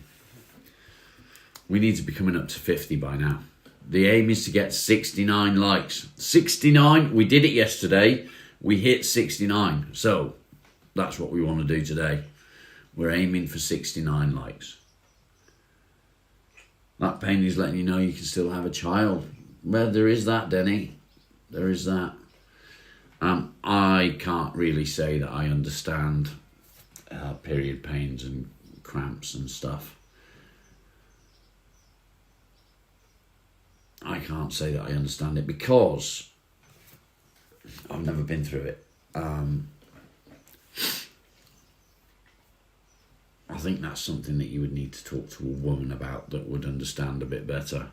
We need to be coming up to 50 by now. The aim is to get 69 likes. 69, we did it yesterday. We hit 69. So that's what we want to do today. We're aiming for 69 likes. That pain is letting you know you can still have a child. Well, there is that, Denny. There is that. I can't really say that I understand period pains and cramps and stuff. I can't say that I understand it because I've never been through it. I think that's something that you would need to talk to a woman about that would understand a bit better.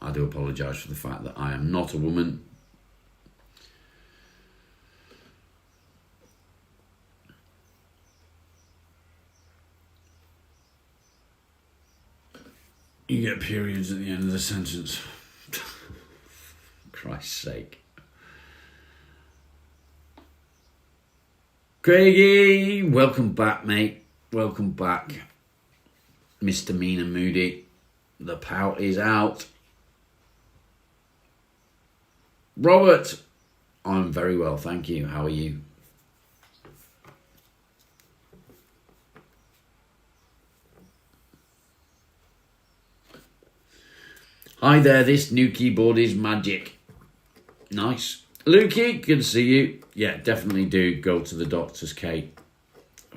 I do apologise for the fact that I am not a woman. You get periods at the end of the sentence. Christ's sake. Craigie, welcome back, mate. Welcome back. Mr. Mean and Moody. The pout is out. Robert, I'm very well, thank you. How are you? Hi there, this new keyboard is magic. Nice. Lukey, good to see you. Yeah, definitely do go to the doctors, Kate.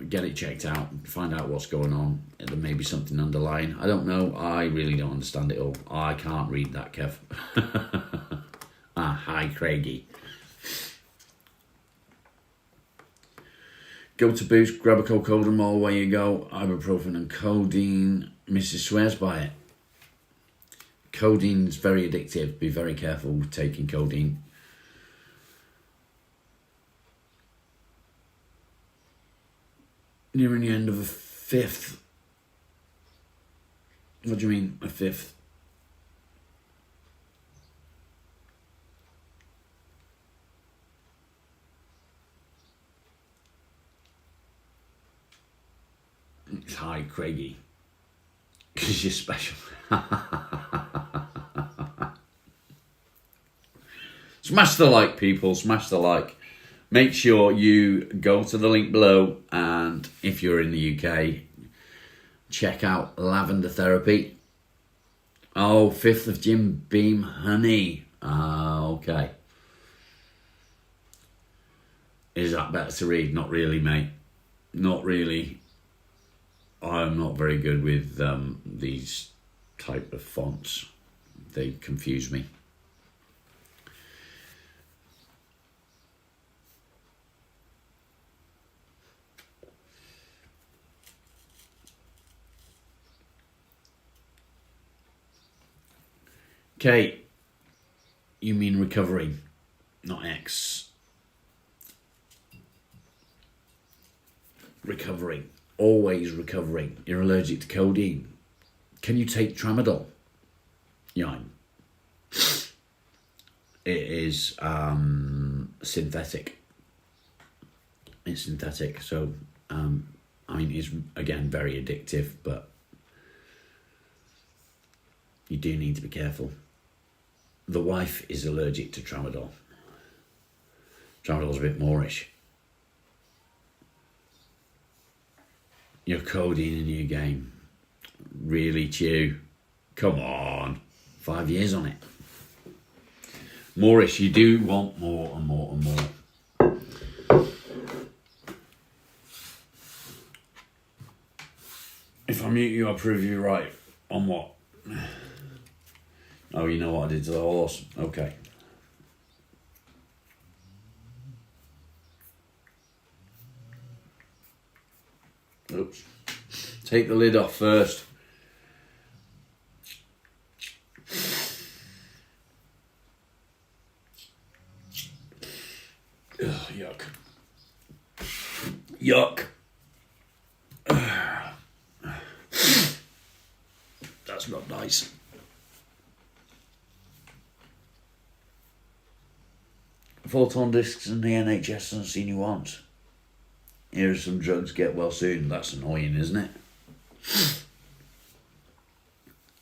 Get it checked out, find out what's going on. There may be something underlying. I don't know. I really don't understand it all. I can't read that, Kev. Hi, Craigie. Go to Boost, grab a cocodamol, away you go. Ibuprofen and codeine. Mrs. swears by it. Codeine is very addictive. Be very careful with taking codeine. Nearing the end of a fifth. What do you mean, a fifth? Hi, Craigie. Because you're special. Smash the like, people. Smash the like. Make sure you go to the link below, and if you're in the UK, check out Lavender Therapy. Oh, 5th of Jim Beam Honey. Okay. Is that better to read? Not really, mate. Not really. I'm not very good with these type of fonts. They confuse me. Kate, you mean recovering, not X. Recovering. Always recovering. You're allergic to codeine. Can you take tramadol? Yeah. It is synthetic. It's synthetic, so I mean, it's again very addictive, but you do need to be careful. The wife is allergic to tramadol. Tramadol's a bit moreish. Your codeine in your game. Really, Chew? Come on. 5 years on it. Moreish, you do want more and more and more. If I mute you, I'll prove you right. On what? Oh, you know what I did to the horse? Okay. Oops. Take the lid off first. Ugh, yuck. Yuck. That's not nice. Photon discs and the NHS hasn't seen you once. Here are some drugs, get well soon. That's annoying, isn't it?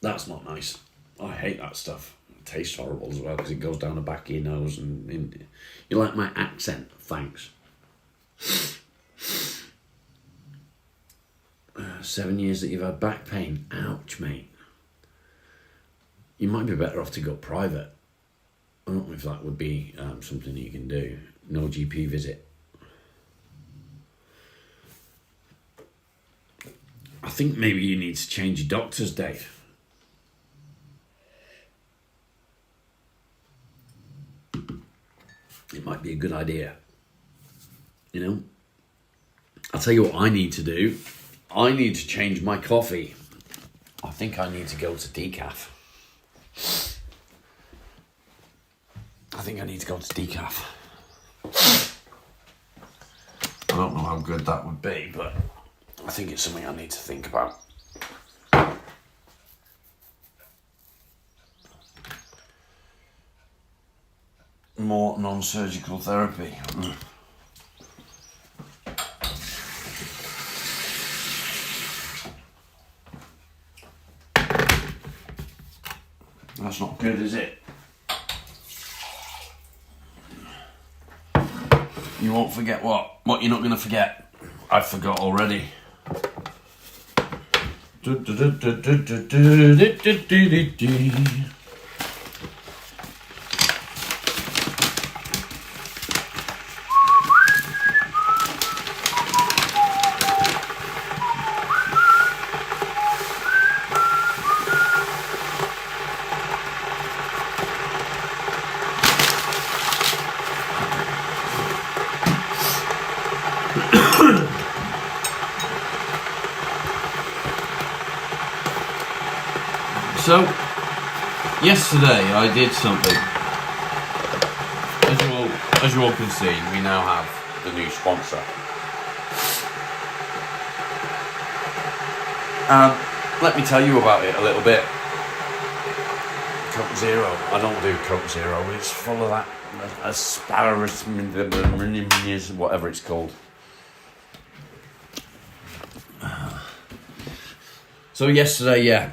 That's not nice. I hate that stuff. It tastes horrible as well because it goes down the back of your nose. And you like my accent? Thanks. 7 years that you've had back pain. Ouch, mate. You might be better off to go private. I don't know if that would be something that you can do. No GP visit. I think maybe you need to change your doctors, Dave. It might be a good idea. You know? I'll tell you what I need to do. I need to change my coffee. I think I need to go to decaf. I think I need to go to decaf. I don't know how good that would be, but I think it's something I need to think about. More non-surgical therapy. That's not good, is it? You won't forget what? What you're not going to forget? I forgot already. So, yesterday I did something. As you all can see, we now have the new sponsor. Let me tell you about it a little bit. Coke Zero. I don't do Coke Zero. It's full of that asparagus, whatever it's called. So yesterday, yeah,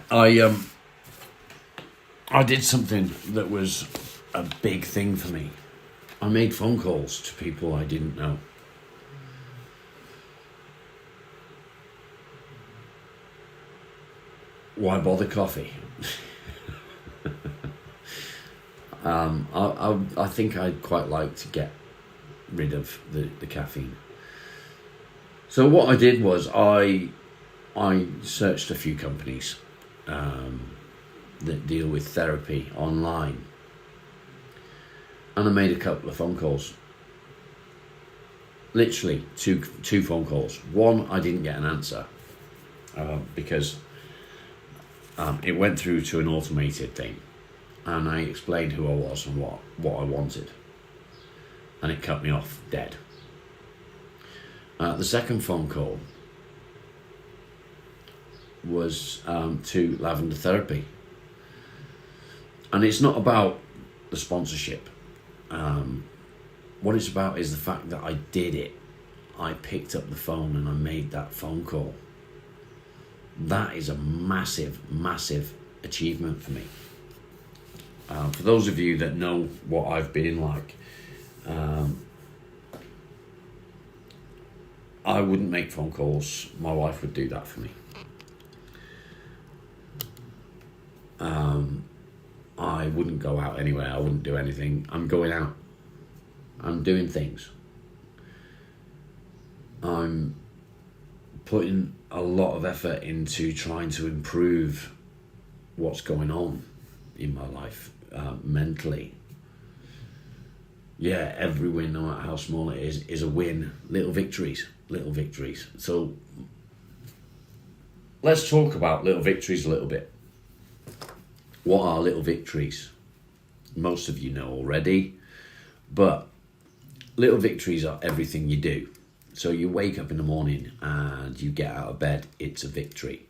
I did something that was a big thing for me. I made phone calls to people I didn't know. Why bother coffee? I think I'd quite like to get rid of the caffeine. So what I did was I searched a few companies that deal with therapy online, and I made a couple of phone calls. Literally two phone calls. One, I didn't get an answer because it went through to an automated thing, and I explained who I was and what I wanted, and it cut me off dead. The second phone call was to Lavender Therapy, and it's not about the sponsorship. What it's about is the fact that I did it. I picked up the phone and I made that phone call. That is a massive, massive achievement for me. For those of you that know what I've been like, I wouldn't make phone calls. My wife would do that for me. I wouldn't go out anywhere. I wouldn't do anything. I'm going out. I'm doing things. I'm putting a lot of effort into trying to improve what's going on in my life mentally. Yeah, every win, no matter how small it is a win. Little victories. So let's talk about little victories a little bit. What are little victories? Most of you know already, but little victories are everything you do. So you wake up in the morning and you get out of bed, it's a victory.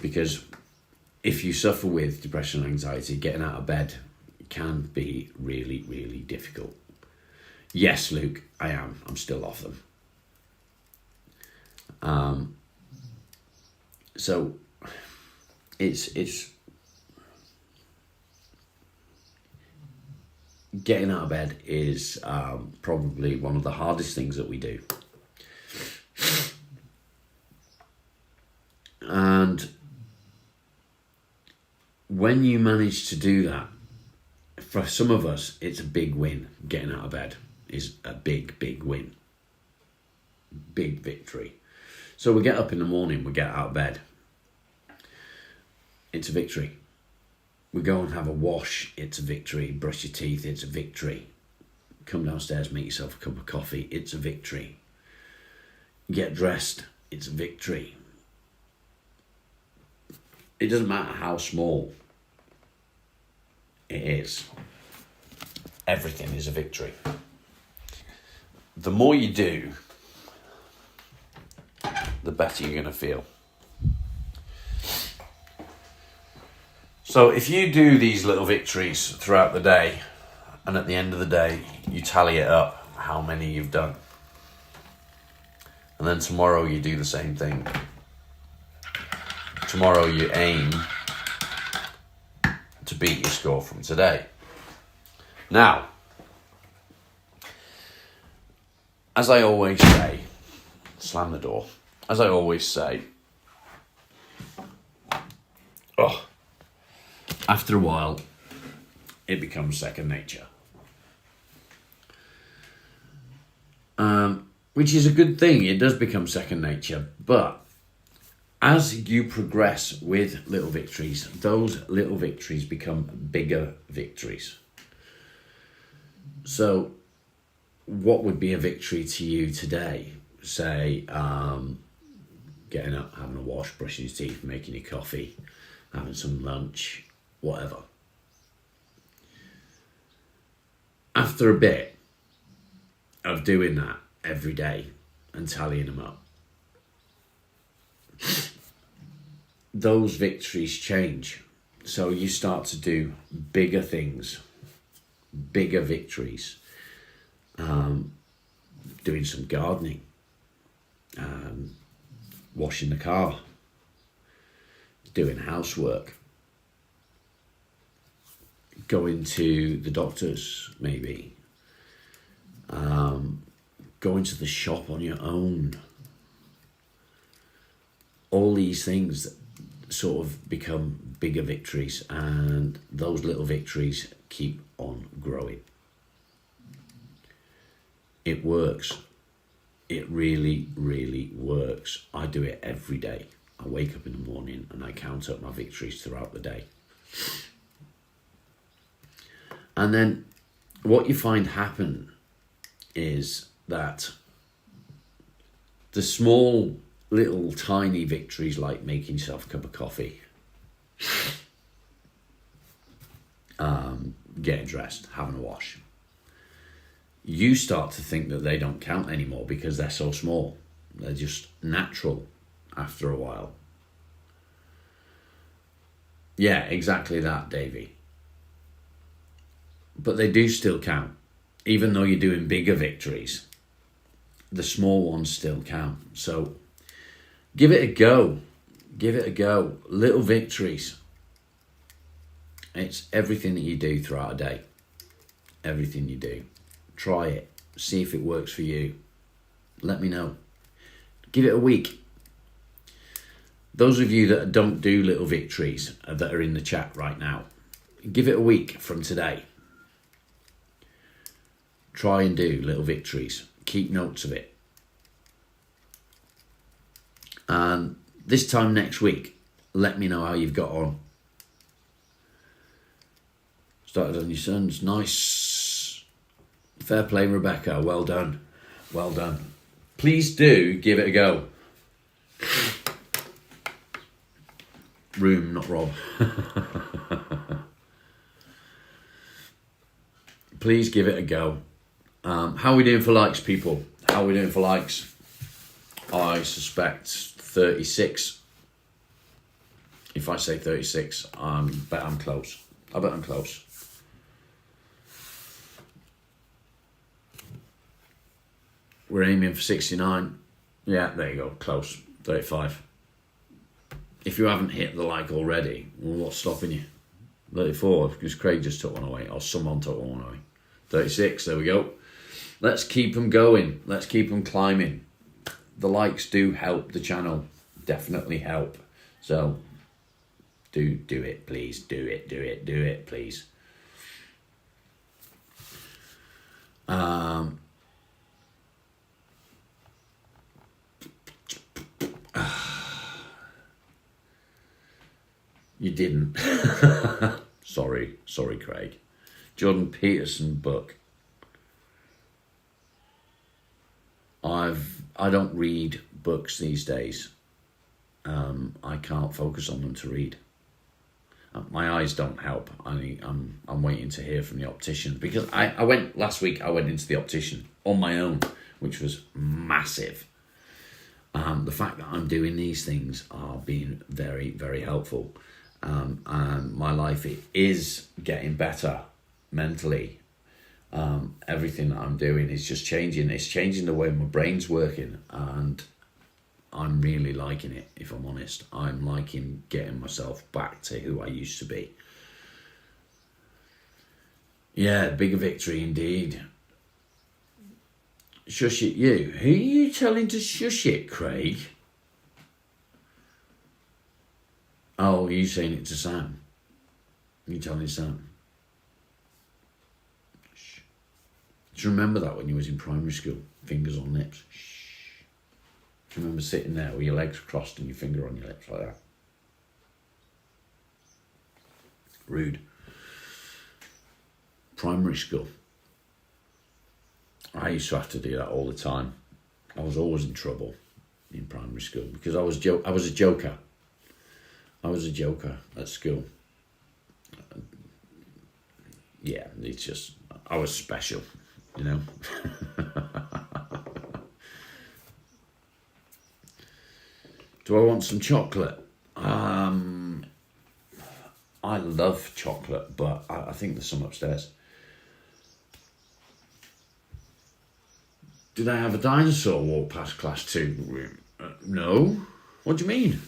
Because if you suffer with depression and anxiety, getting out of bed can be really, really difficult. Yes, Luke, I am. I'm still off them. So it's getting out of bed is probably one of the hardest things that we do. And when you manage to do that, for some of us, it's a big win. Getting out of bed is a big, big win. Big victory. So we get up in the morning, we get out of bed. It's a victory. We go and have a wash, it's a victory. Brush your teeth, it's a victory. Come downstairs, make yourself a cup of coffee, it's a victory. Get dressed, it's a victory. It doesn't matter how small it is. Everything is a victory. The more you do, the better you're going to feel. So if you do these little victories throughout the day, and at the end of the day, you tally it up, how many you've done. And then tomorrow you do the same thing. Tomorrow you aim to beat your score from today. Now, as I always say, slam the door. As I always say, after a while, it becomes second nature. Which is a good thing. It does become second nature. But as you progress with little victories, those little victories become bigger victories. So what would be a victory to you today? Say, getting up, having a wash, brushing your teeth, making your coffee, having some lunch, whatever. After a bit of doing that every day and tallying them up, those victories change. So you start to do bigger things, bigger victories. Doing some gardening, washing the car, doing housework, going to the doctors maybe, going to the shop on your own. All these things sort of become bigger victories, and those little victories keep on growing. It works. It really, really works. I do it every day. I wake up in the morning and I count up my victories throughout the day. And then what you find happen is that the small, little, tiny victories, like making yourself a cup of coffee, getting dressed, having a wash, you start to think that they don't count anymore because they're so small. They're just natural after a while. Yeah, exactly that, Davey. But they do still count. Even though you're doing bigger victories, the small ones still count. So give it a go. Give it a go. Little victories. It's everything that you do throughout a day. Everything you do. Try it. See if it works for you. Let me know. Give it a week. Those of you that don't do little victories that are in the chat right now, give it a week from today. Try and do little victories. Keep notes of it. And this time next week, let me know how you've got on. Started on your sons. Nice. Fair play, Rebecca. Well done. Well done. Please do give it a go. Room, not Rob. Please give it a go. How are we doing for likes, people? How are we doing for likes? I suspect 36. If I say 36, I bet I'm close. I bet I'm close. We're aiming for 69. Yeah, there you go. Close. 35. If you haven't hit the like already, well, what's stopping you? 34, because Craig just took one away, or someone took one away. 36, there we go. Let's keep them going. Let's keep them climbing. The likes do help the channel. Definitely help. So, do it, please. Do it, please. You didn't. Sorry, Craig. Jordan Peterson book. I don't read books these days. I can't focus on them to read. My eyes don't help. I'm waiting to hear from the optician, because I went last week. I went into the optician on my own, which was massive. The fact that I'm doing these things are being very, very helpful. And my life is getting better mentally. Everything that I'm doing is just changing. It's changing the way my brain's working, and I'm really liking it, if I'm honest. I'm liking getting myself back to who I used to be. Yeah, bigger victory indeed. Shush it, you. Who are you telling to shush it, Craig? Oh, are you saying it to Sam? Are you telling Sam? Shh. Do you remember that when you was in primary school? Fingers on lips. Shh. Do you remember sitting there with your legs crossed and your finger on your lips like that? Rude. Primary school. I used to have to do that all the time. I was always in trouble in primary school because I was a joker. I was a joker at school. Yeah, it's just, I was special, you know. Do I want some chocolate? I love chocolate, but I think there's some upstairs. Did I have a dinosaur walk past class 2? No. What do you mean?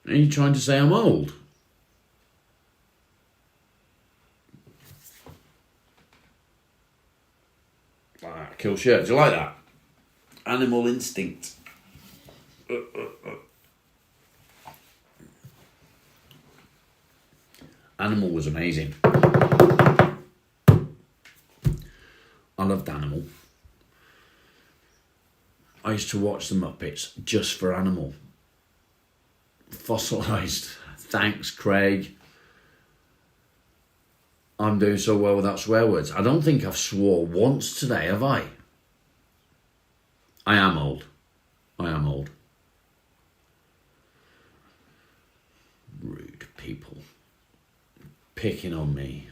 Are you trying to say I'm old? Kill shirt. Do you like that? Animal instinct. Animal was amazing. I loved Animal. I used to watch the Muppets just for Animal. Fossilised. Thanks, Craig. I'm doing so well without swear words. I don't think I've swore once today, have I? I am old. Rude people. Picking on me.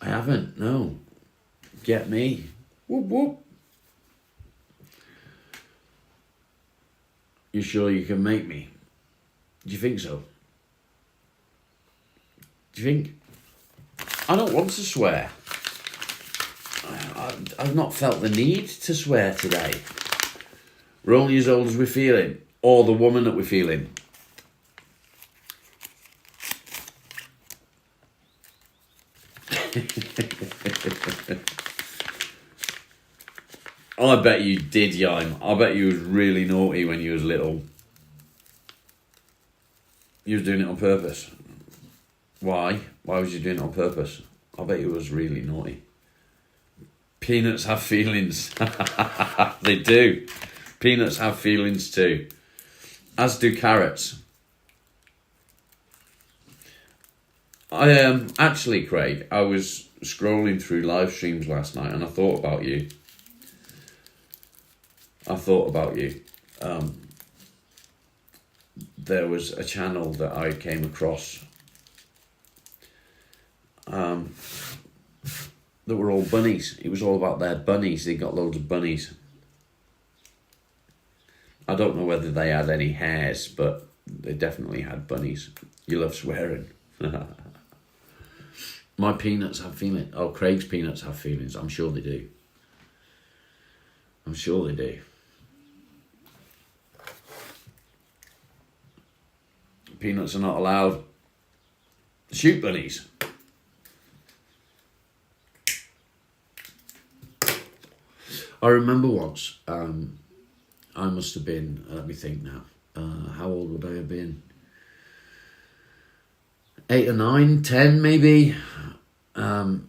I haven't, no. Get me. Whoop, whoop. You sure you can make me? Do you think so? Do you think? I don't want to swear. I've not felt the need to swear today. We're only as old as we're feeling, or the woman that we're feeling. I bet you did, Yime. I bet you was really naughty when you was little. You was doing it on purpose. Why? Why was you doing it on purpose? I bet you was really naughty. Peanuts have feelings. They do. Peanuts have feelings too. As do carrots. Actually, Craig, I was scrolling through live streams last night and I thought about you. There was a channel that I came across that were all bunnies. It was all about their bunnies. They got loads of bunnies. I don't know whether they had any hares, but they definitely had bunnies. You love swearing. My peanuts have feelings. Oh, Craig's peanuts have feelings. I'm sure they do. I'm sure they do. Peanuts are not allowed to shoot bunnies. I remember once, I must have been, let me think now, how old would I have been? 8 or 9, 10 maybe. You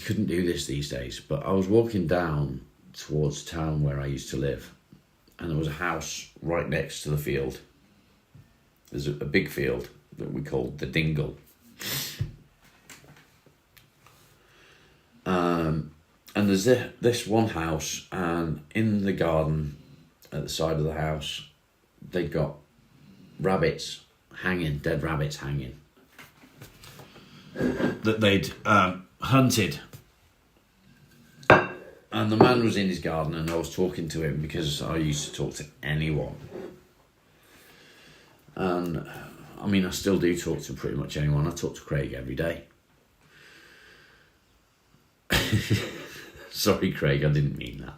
couldn't do this these days, but I was walking down towards town where I used to live, and there was a house right next to the field. There's a big field that we called the Dingle. And there's this one house, and in the garden at the side of the house, they'd got rabbits hanging, dead rabbits hanging, that they'd hunted. And the man was in his garden and I was talking to him because I used to talk to anyone. And I mean, I still do talk to pretty much anyone. I talk to Craig every day. Sorry, Craig, I didn't mean that.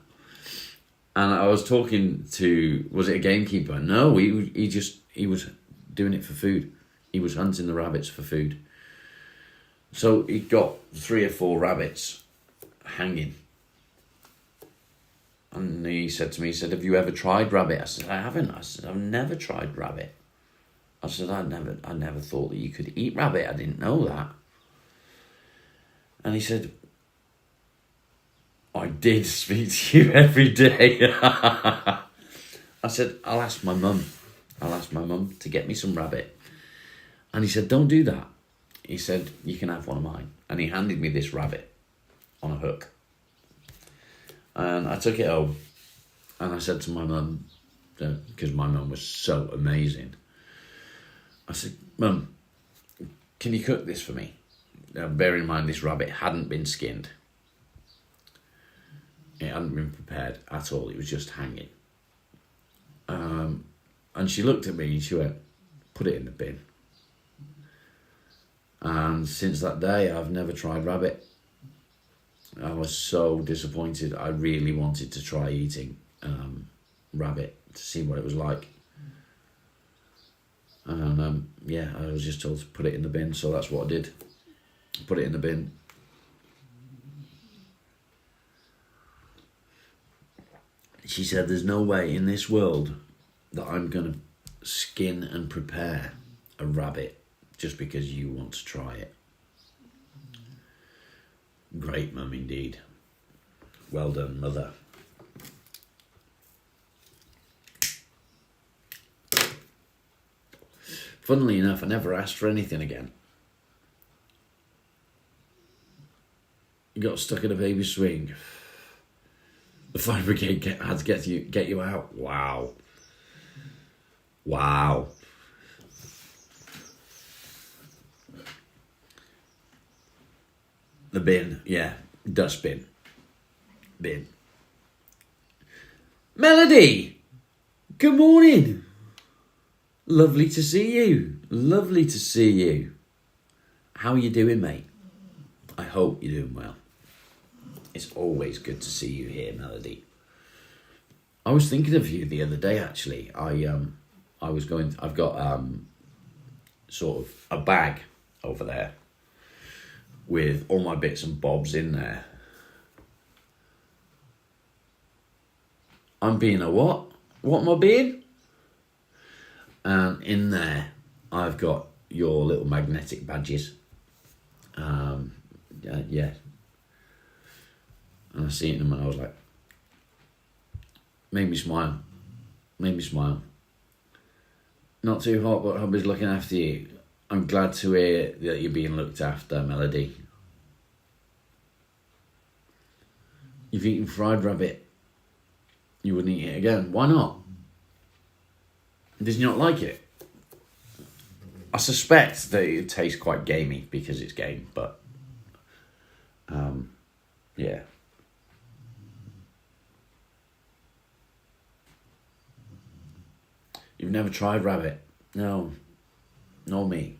And I was talking to, was it a gamekeeper? No, he was doing it for food. He was hunting the rabbits for food. So he got 3 or 4 rabbits hanging. And he said to me, he said, have you ever tried rabbit? I said, I haven't. I said, I've never tried rabbit. I said, I never thought that you could eat rabbit. I didn't know that. And he said, I did speak to you every day. I said, I'll ask my mum. I'll ask my mum to get me some rabbit. And he said, don't do that. He said, you can have one of mine. And he handed me this rabbit on a hook. And I took it home. And I said to my mum, because my mum was so amazing, I said, Mum, can you cook this for me? Now, bear in mind, this rabbit hadn't been skinned. It hadn't been prepared at all. It was just hanging. And she looked at me and she went, put it in the bin. And since that day, I've never tried rabbit. I was so disappointed. I really wanted to try eating rabbit to see what it was like. And yeah, I was just told to put it in the bin, so that's what I did. Put it in the bin. She said, there's no way in this world that I'm going to skin and prepare a rabbit just because you want to try it. Great mum indeed. Well done, mother. Funnily enough, I never asked for anything again. You got stuck in a baby swing. The fire brigade had to get you out. Wow. Wow. The bin, yeah. Dustbin. Bin. Melody! Good morning. Lovely to see you. Lovely to see you. How are you doing, mate? I hope you're doing well. It's always good to see you here, Melody. I was thinking of you the other day, actually. I've got sort of a bag over there with all my bits and bobs in there. I'm being a what? What am I being? And in there, I've got your little magnetic badges. Yeah. And I seen them and I was like, made me smile. Not too hot, but hubby's looking after you. I'm glad to hear that you're being looked after, Melody. You've eaten fried rabbit. You wouldn't eat it again. Why not? Did you not like it? I suspect that it tastes quite gamey because it's game, but yeah. You've never tried rabbit? No, nor me.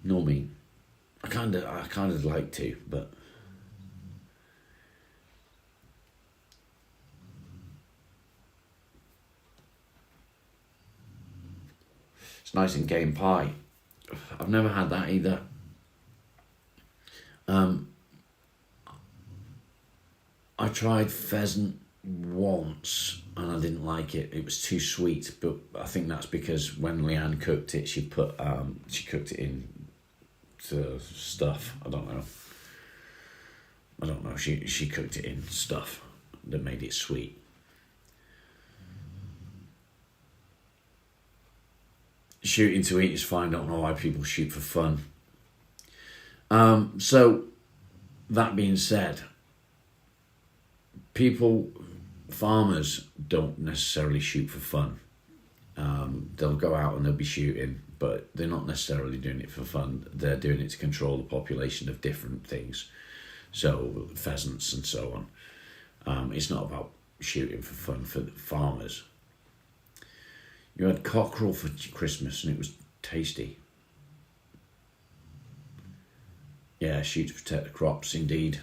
I kind of like to, but it's nice in game pie. I've never had that either. I tried pheasant once and I didn't like it. It was too sweet, but I think that's because when Leanne cooked it, she cooked it in to stuff. I don't know. She cooked it in stuff that made it sweet. Shooting to eat is fine. Don't know why people shoot for fun. So that being said, farmers don't necessarily shoot for fun. They'll go out and they'll be shooting, but they're not necessarily doing it for fun. They're doing it to control the population of different things. So pheasants and so on. It's not about shooting for fun for the farmers. You had cockerel for Christmas and it was tasty. Yeah, shoot to protect the crops, indeed.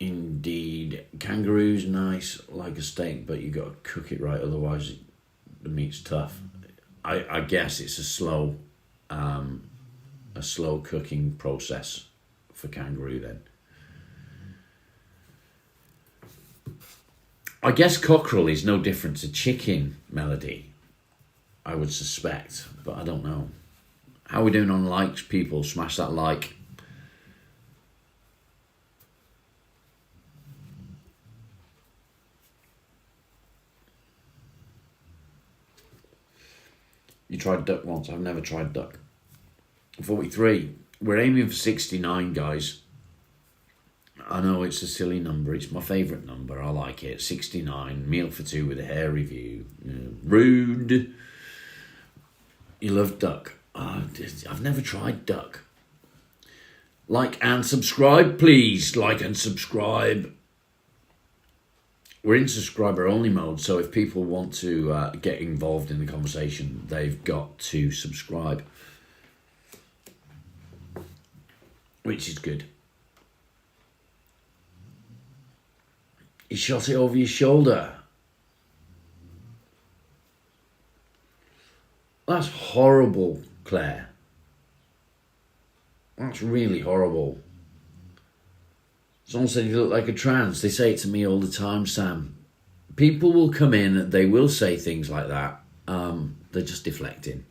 Indeed. Kangaroo's nice, like a steak, but you got to cook it right, otherwise the meat's tough. I guess it's a slow cooking process for kangaroo then. I guess cockerel is no different to chicken, Melody, I would suspect, but I don't know. How are we doing on likes, people? Smash that like. You tried duck once. I've never tried duck. 43. We're aiming for 69, guys. I know it's a silly number. It's my favourite number. I like it. 69. Meal for two with a hair review. Rude. You love duck. I've never tried duck. Like and subscribe, please. Like and subscribe. We're in subscriber only mode, so if people want to get involved in the conversation, they've got to subscribe, which is good. You shot it over your shoulder. That's horrible, Claire. That's really horrible. Someone said you look like a trans. They say it to me all the time, Sam. People will come in, they will say things like that. They're just deflecting.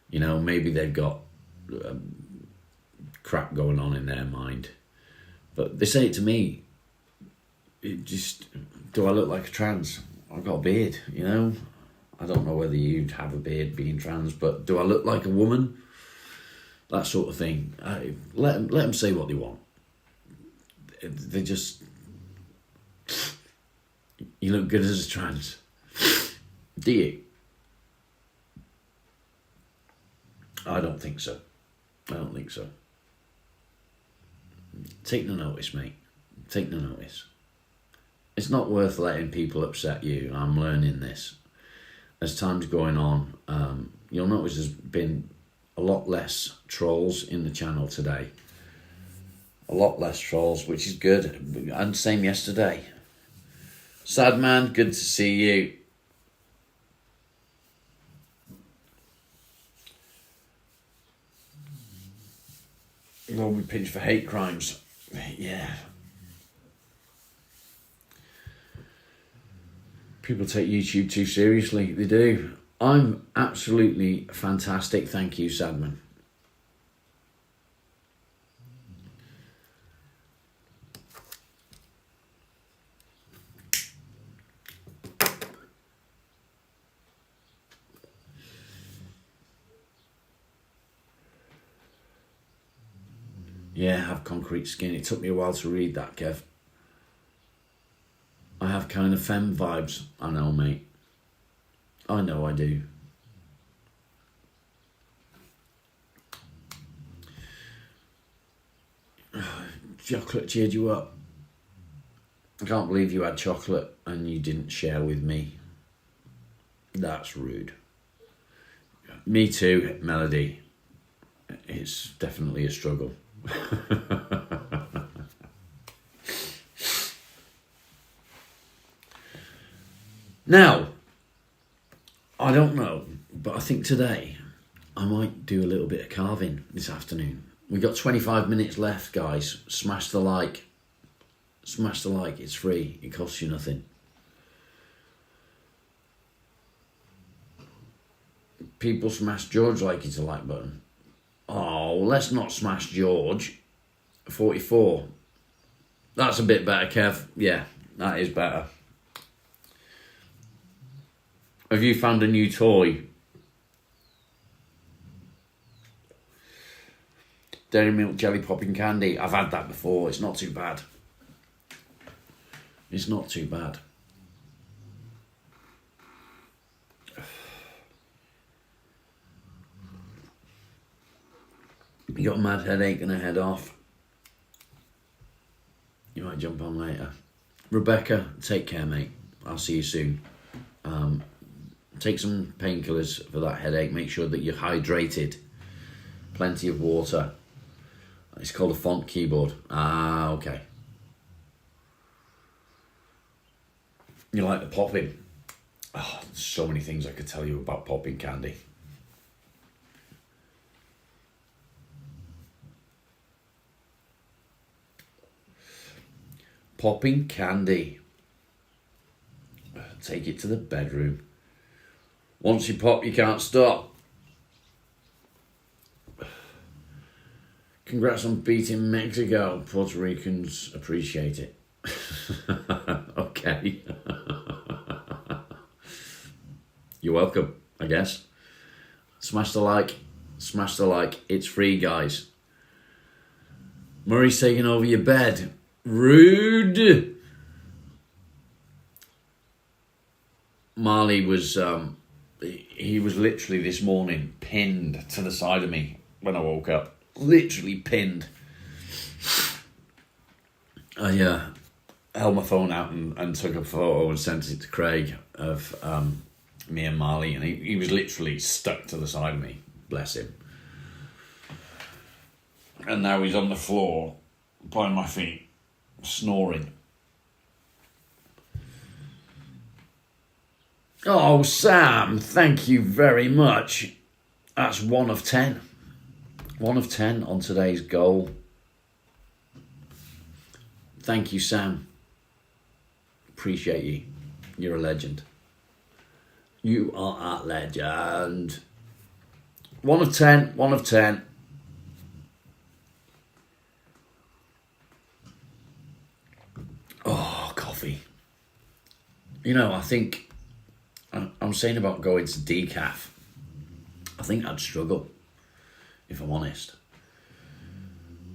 You know, maybe they've got crap going on in their mind. But they say it to me. Do I look like a trans? I've got a beard, you know? I don't know whether you'd have a beard being trans, but do I look like a woman? That sort of thing. Let them say what they want. They just... You look good as a trans. Do you? I don't think so. Take no notice, mate. Take no notice. It's not worth letting people upset you. I'm learning this. As time's going on, you'll notice there's been a lot less trolls in the channel today. A lot less trolls, which is good. And same yesterday. Sad man, good to see you. You'll be pinched for hate crimes. Yeah. People take YouTube too seriously. They do. I'm absolutely fantastic. Thank you, Sadman. Yeah, have concrete skin. It took me a while to read that, Kev. I have kind of femme vibes. I know, mate. I know I do. Chocolate cheered you up. I can't believe you had chocolate and you didn't share with me. That's rude. Me too, Melody. It's definitely a struggle. Now, I don't know, but I think today I might do a little bit of carving this afternoon. We've got 25 minutes left, guys. Smash the like. Smash the like. It's free. It costs you nothing. People smash George like it's a like button. Oh, let's not smash George. 44. That's a bit better, Kev. Yeah, that is better. Have you found a new toy? Dairy milk jelly popping candy. I've had that before. It's not too bad. It's not too bad. You got a mad headache and a head off. You might jump on later. Rebecca, take care, mate. I'll see you soon. Take some painkillers for that headache. Make sure that you're hydrated. Plenty of water. It's called a font keyboard. Ah, okay. You like the popping? Oh, there's so many things I could tell you about popping candy. Popping candy. Take it to the bedroom. Once you pop, you can't stop. Congrats on beating Mexico. Puerto Ricans appreciate it. Okay. You're welcome, I guess. Smash the like. Smash the like. It's free, guys. Murray's taking over your bed. Rude. Marley was, he was literally this morning pinned to the side of me when I woke up. Literally pinned. I held my phone out and took a photo and sent it to Craig of me and Marley, and he was literally stuck to the side of me. Bless him. And now he's on the floor by my feet, snoring. Oh, Sam, thank you very much. That's 1 of 10. 1 of 10 on today's goal. Thank you, Sam. Appreciate you. You're a legend. You are a legend. 1 of 10. 1 of 10. Oh, coffee. You know, I think I'm saying about going to decaf. I think I'd struggle, if I'm honest.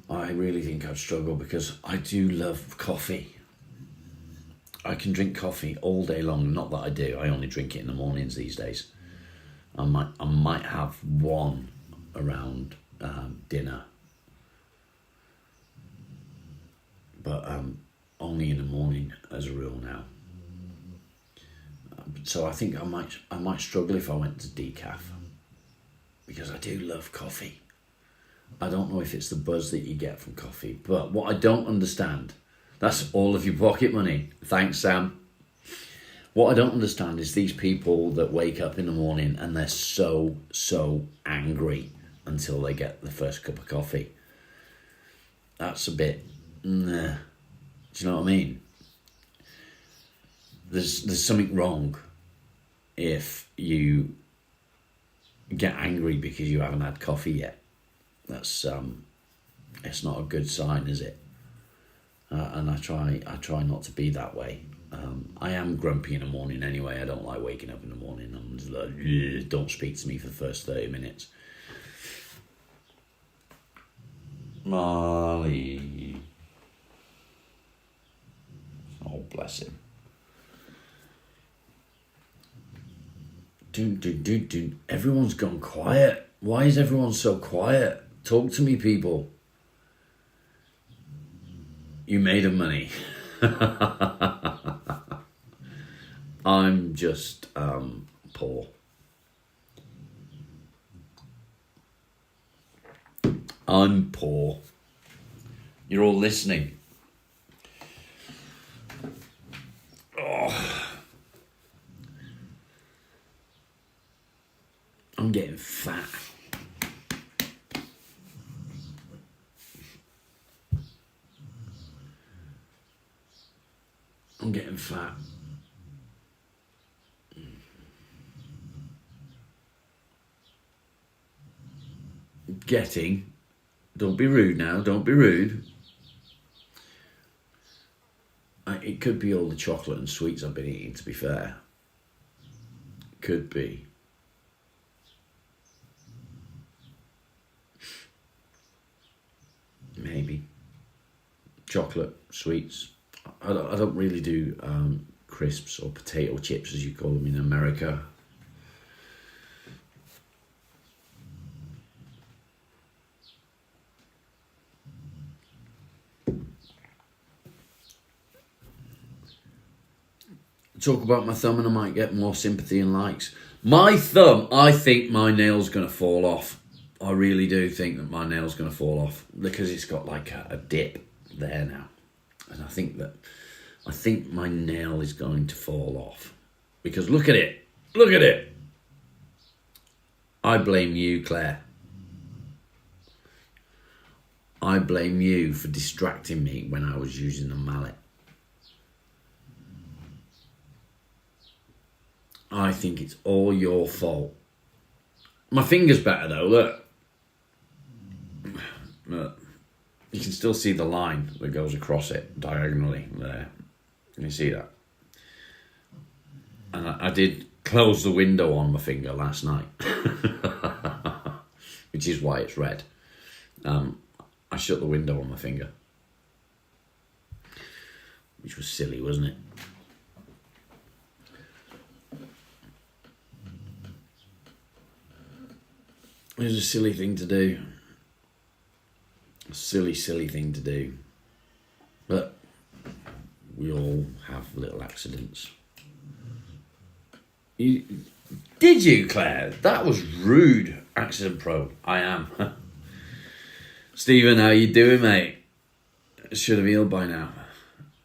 I really think I'd struggle because I do love coffee. I can drink coffee all day long. Not that I do. I only drink it in the mornings these days. I might have one around dinner, but only in the morning as a rule now. So I think I might struggle if I went to decaf, because I do love coffee. I don't know if it's the buzz that you get from coffee, but what I don't understand, that's all of your pocket money. Thanks, Sam. What I don't understand is these people that wake up in the morning and they're so angry until they get the first cup of coffee. That's a bit Nah. Do you know what I mean? There's something wrong if you get angry because you haven't had coffee yet. That's it's not a good sign, is it? And I try not to be that way. I am grumpy in the morning anyway. I don't like waking up in the morning. I'm just like, "Ugh, don't speak to me for the first 30 minutes. Marley. Oh, bless him. Dude. Everyone's gone quiet. Why is everyone so quiet? Talk to me, people. You made of money. I'm just poor. I'm poor. You're all listening. Oh. I'm getting fat. I'm getting fat. Getting. Don't be rude now. Don't be rude. It could be all the chocolate and sweets I've been eating, to be fair. Could be. Maybe. Chocolate, sweets. I don't really do crisps or potato chips, as you call them in America. Talk about my thumb and I might get more sympathy and likes. My thumb, I think my nail's going to fall off. I really do think that my nail's going to fall off because it's got like a dip there now. And I think my nail is going to fall off. Because look at it. Look at it. I blame you, Claire. I blame you for distracting me when I was using the mallet. I think it's all your fault. My finger's better though, look. Look. You can still see the line that goes across it diagonally there. Can you see that? And I did close the window on my finger last night, which is why it's red. I shut the window on my finger, which was silly, wasn't it? It was a silly thing to do. A silly thing to do. But we all have little accidents. Did you, Claire? That was rude. Accident prone. I am. Stephen, how you doing, mate? It should have healed by now.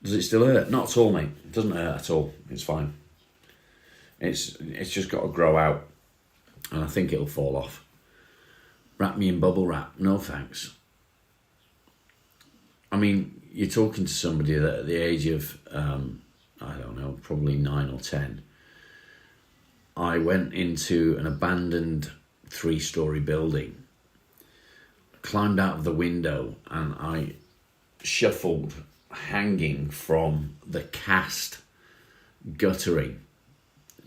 Does it still hurt? Not at all, mate. It doesn't hurt at all. It's fine. It's just got to grow out. And I think it'll fall off. Wrap me in bubble wrap. No thanks. I mean, you're talking to somebody that at the age of, I don't know, probably 9 or 10, I went into an abandoned 3-story building, climbed out of the window, and I shuffled hanging from the cast guttering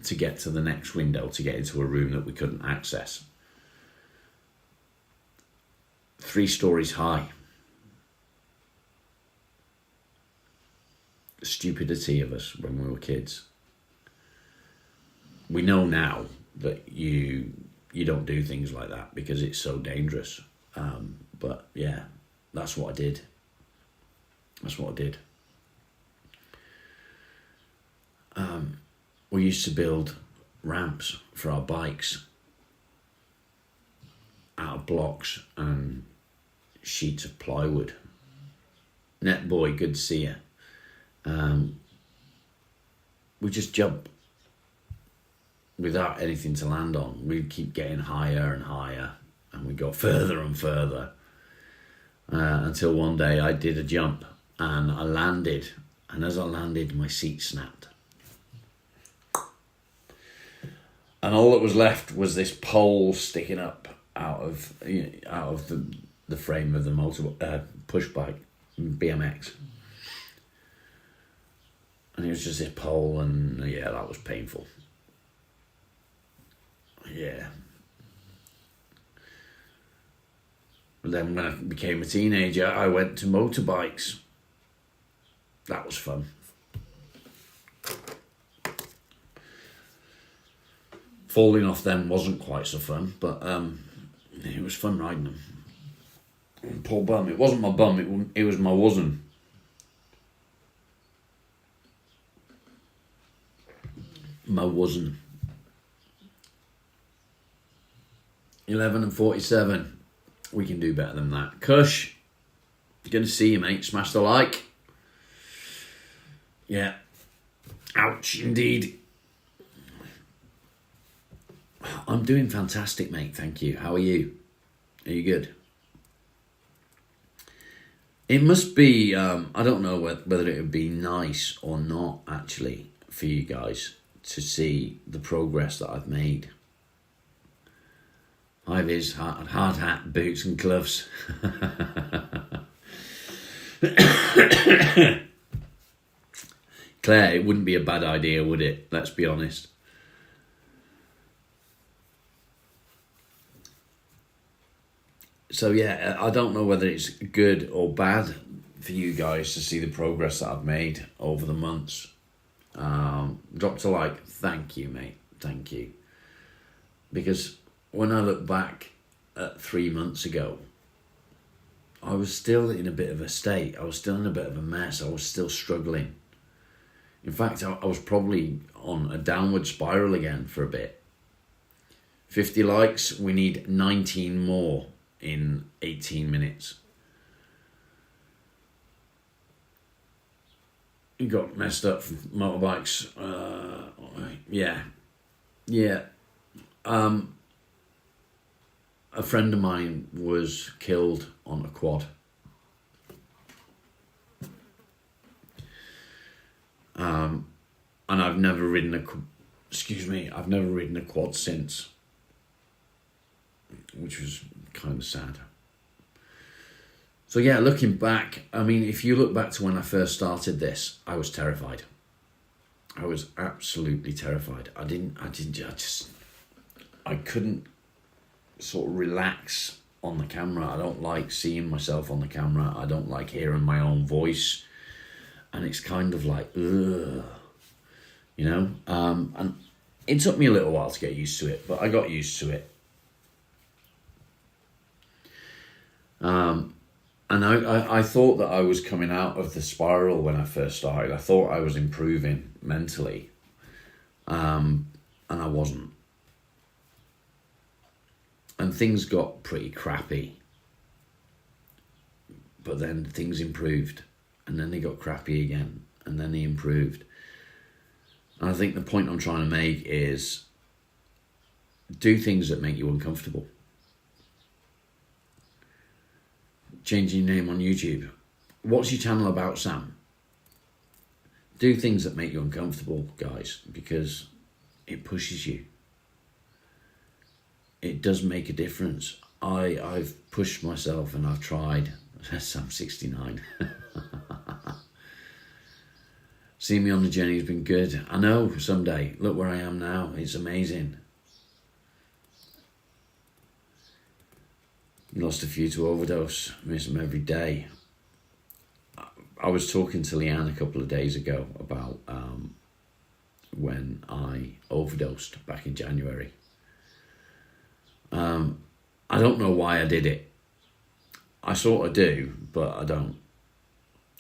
to get to the next window to get into a room that we couldn't access. 3 stories high. The stupidity of us when we were kids. We know now that you don't do things like that because it's so dangerous. But yeah, that's what I did. We used to build ramps for our bikes out of blocks and sheets of plywood. Net boy, good to see you. We just jump without anything to land on. We keep getting higher and higher, and we go further and further until one day I did a jump and I landed, and as I landed, my seat snapped. And all that was left was this pole sticking up out of the frame of the push bike, BMX. And it was just this pole, and yeah, that was painful. Yeah. But then when I became a teenager, I went to motorbikes. That was fun. Falling off them wasn't quite so fun, but it was fun riding them. Poor bum. It wasn't my bum, it was my wuzzin. My wuzzin. 11:47. We can do better than that. Kush, good to see you, mate. Smash the like. Yeah. Ouch, indeed. I'm doing fantastic, mate. Thank you. How are you? Are you good? It must be, I don't know whether it would be nice or not, actually, for you guys to see the progress that I've made. Hi Viz, hard hat, boots and gloves. Claire, it wouldn't be a bad idea, would it? Let's be honest. So yeah, I don't know whether it's good or bad for you guys to see the progress that I've made over the months. Dropped a like. Thank you, mate. Thank you. Because when I look back at 3 months ago, I was still in a bit of a state. I was still in a bit of a mess. I was still struggling. In fact, I was probably on a downward spiral again for a bit. 50 likes. We need 19 more in 18 minutes. You got messed up from motorbikes. Yeah. A friend of mine was killed on a quad. And I've never ridden I've never ridden a quad since, which was kind of sad. So yeah, looking back, I mean, if you look back to when I first started this, I was terrified. I was absolutely terrified. I couldn't sort of relax on the camera. I don't like seeing myself on the camera. I don't like hearing my own voice. And it's kind of like, ugh, you know? And it took me a little while to get used to it, but I got used to it. And I thought that I was coming out of the spiral when I first started. I thought I was improving mentally. And I wasn't. And things got pretty crappy. But then things improved. And then they got crappy again. And then they improved. And I think the point I'm trying to make is do things that make you uncomfortable. Changing your name on YouTube. What's your channel about, Sam? Do things that make you uncomfortable, guys, because it pushes you. It does make a difference. I've pushed myself and I've tried. Sam 69. Seeing me on the journey has been good. I know, someday. Look where I am now. It's amazing. Lost a few to overdose. Miss them every day. I was talking to Leanne a couple of days ago about when I overdosed back in January. I don't know why I did it. I sort of do, but I don't.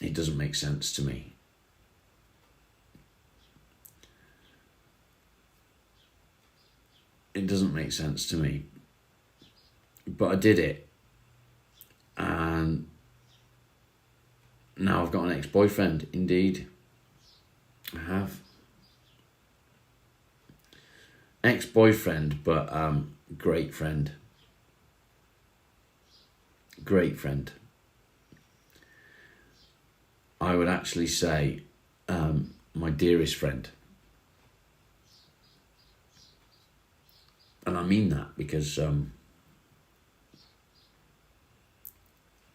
It doesn't make sense to me. It doesn't make sense to me. But I did it. And now I've got an ex-boyfriend, indeed. I have. Ex-boyfriend, but great friend. Great friend. I would actually say my dearest friend. And I mean that because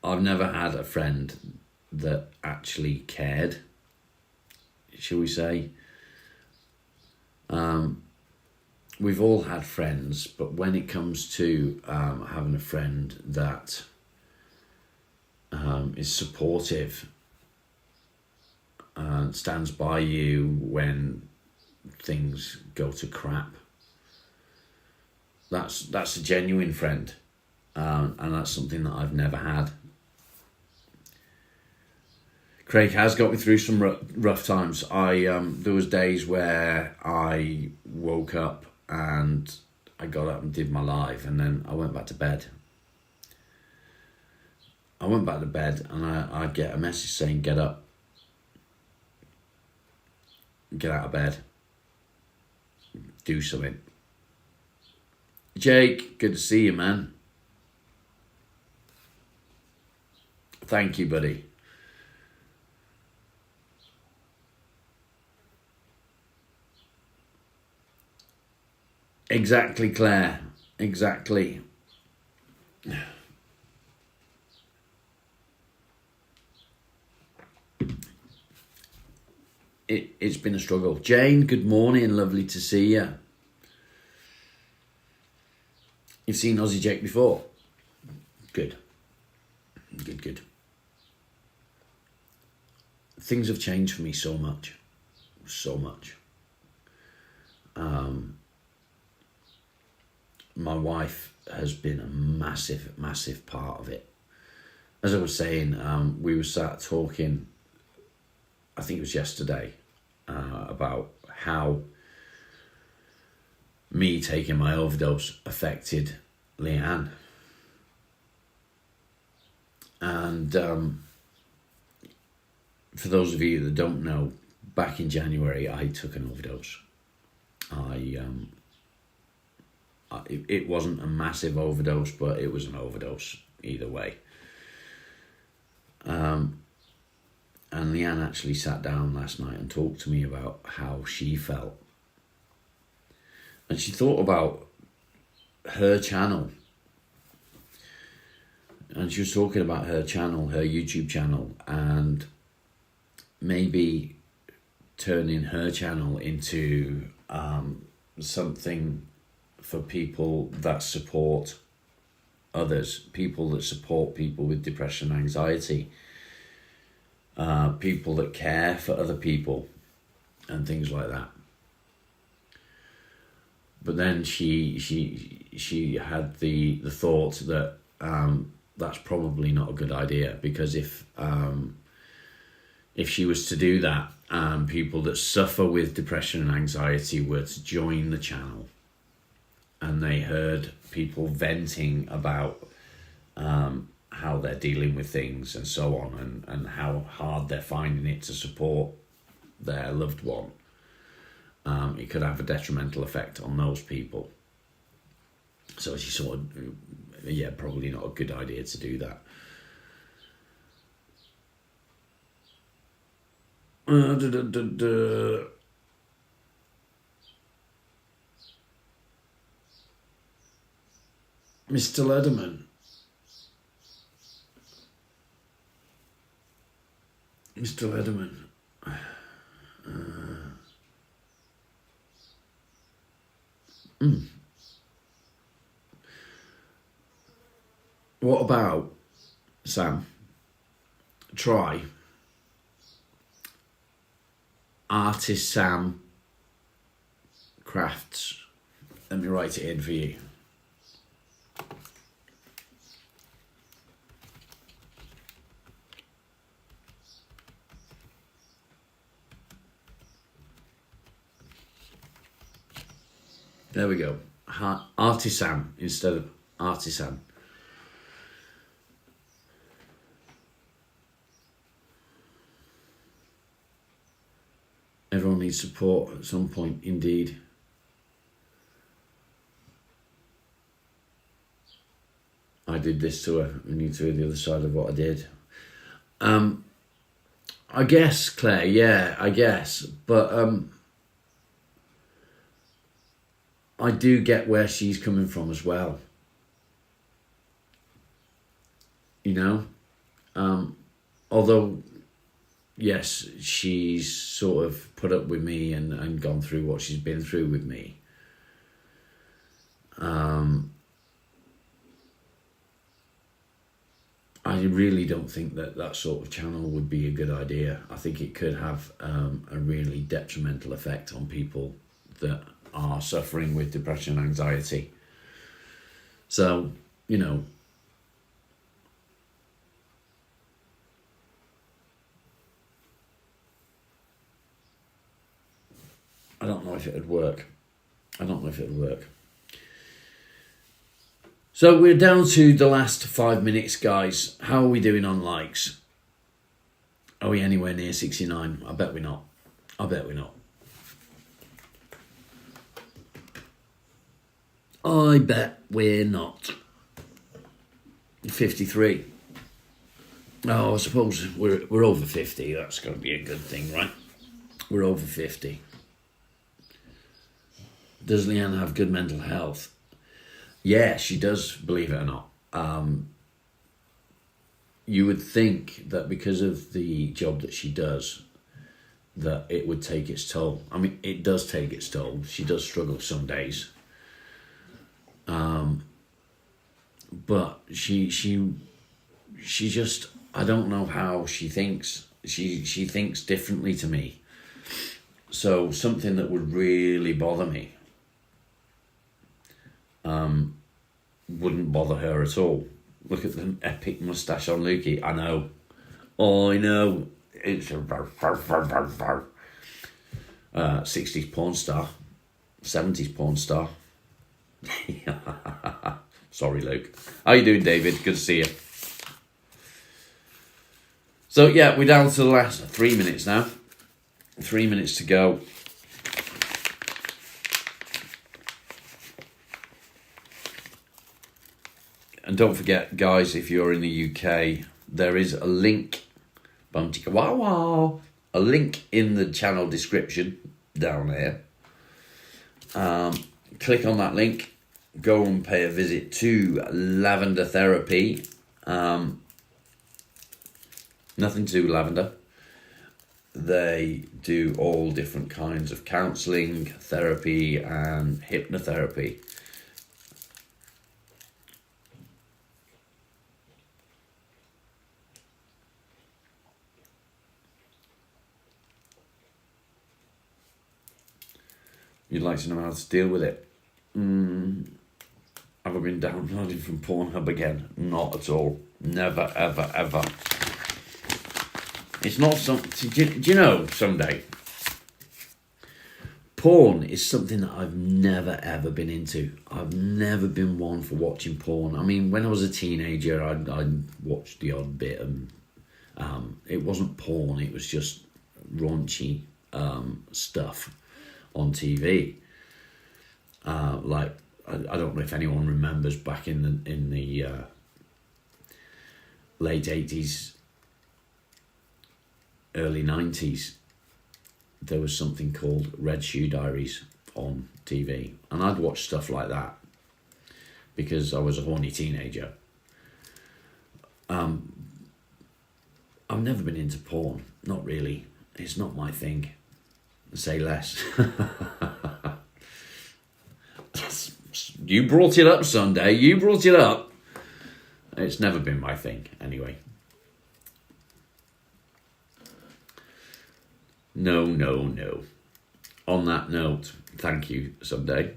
I've never had a friend that actually cared, shall we say. We've all had friends, but when it comes to having a friend that is supportive and stands by you when things go to crap, that's a genuine friend, and that's something that I've never had. Craig has got me through some rough times. There was days where I woke up and I got up and did my live, and then I went back to bed. And I get a message saying, get up. Get out of bed. Do something. Jake, good to see you, man. Thank you, buddy. Exactly, Claire. Exactly. It's been a struggle. Jane, good morning. Lovely to see you. You've seen Aussie Jake before? Good. Good. Things have changed for me so much. So much. My wife has been a massive, massive part of it. As I was saying, we were sat talking, I think it was yesterday, about how me taking my overdose affected Leanne. And for those of you that don't know, back in January I took an overdose. It wasn't a massive overdose, but it was an overdose either way. And Leanne actually sat down last night and talked to me about how she felt. And she thought about her channel. And she was talking about her channel, her YouTube channel, and maybe turning her channel into something for people that support others, people that support people with depression and anxiety, people that care for other people and things like that. But then she had the thought that that's probably not a good idea, because if she was to do that, people that suffer with depression and anxiety were to join the channel, and they heard people venting about how they're dealing with things and so on, and how hard they're finding it to support their loved one, it could have a detrimental effect on those people. So she sort of, probably not a good idea to do that. Mr. Lederman. Mr. Lederman. What about, Sam, try Artist Sam Crafts. Let me write it in for you. There we go. Artisan instead of artisan. Everyone needs support at some point, indeed. I did this to her. We need to hear the other side of what I did. I guess, Claire, yeah, I guess. But I do get where she's coming from as well. You know? Although, yes, she's sort of put up with me and gone through what she's been through with me. I really don't think that sort of channel would be a good idea. I think it could have a really detrimental effect on people that are suffering with depression and anxiety. So, you know, I don't know if it would work. So we're down to the last 5 minutes, guys. How are we doing on likes? Are we anywhere near 69? I bet we're not. 53. Oh, I suppose we're over 50. That's going to be a good thing, right? We're over 50. Does Leanne have good mental health? Yeah, she does, believe it or not. You would think that because of the job that she does, that it would take its toll. I mean, it does take its toll. She does struggle some days. But she just, I don't know how she thinks. She thinks differently to me. So something that would really bother me wouldn't bother her at all. Look at the epic moustache on Lukey. I know. Oh, I know. It's a 60s porn star. 70s porn star. Sorry, Luke. How you doing, David? Good to see you. So, yeah, we're down to the last 3 minutes now. 3 minutes to go. And don't forget, guys, if you're in the UK, there is a link. A link in the channel description down there. Click on that link. Go and pay a visit to Lavender Therapy. Nothing to do with lavender. They do all different kinds of counselling, therapy, and hypnotherapy. You'd like to know how to deal with it? Have I been downloading from Pornhub again? Not at all. Never, ever, ever. It's not something... Do you know, someday, porn is something that I've never, ever been into. I've never been one for watching porn. I mean, when I was a teenager, I'd watched the odd bit, and it wasn't porn. It was just raunchy stuff on TV. Like, I don't know if anyone remembers back in the late 80s, early 90s, there was something called Red Shoe Diaries on TV, and I'd watch stuff like that because I was a horny teenager. I've never been into porn, not really. It's not my thing. Say less. You brought it up Sunday. You brought it up. It's never been my thing, anyway. No. On that note, thank you, Sunday.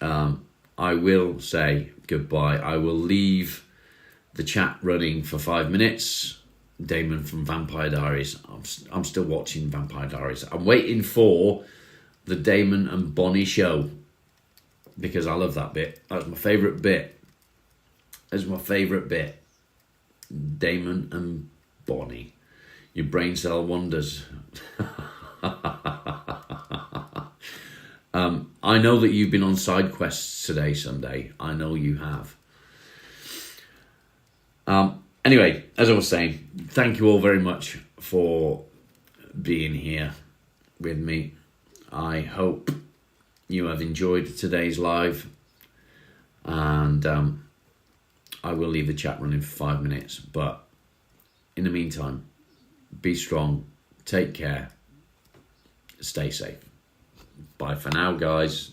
I will say goodbye. I will leave the chat running for 5 minutes. Damon from Vampire Diaries. I'm still watching Vampire Diaries. I'm waiting for the Damon and Bonnie show because I love that bit. That's my favourite bit. Damon and Bonnie. Your brain cell wonders. I know that you've been on side quests today, Sunday. I know you have. Anyway, as I was saying, thank you all very much for being here with me. I hope you have enjoyed today's live, and I will leave the chat running for 5 minutes, but in the meantime, be strong, take care, stay safe. Bye for now, guys.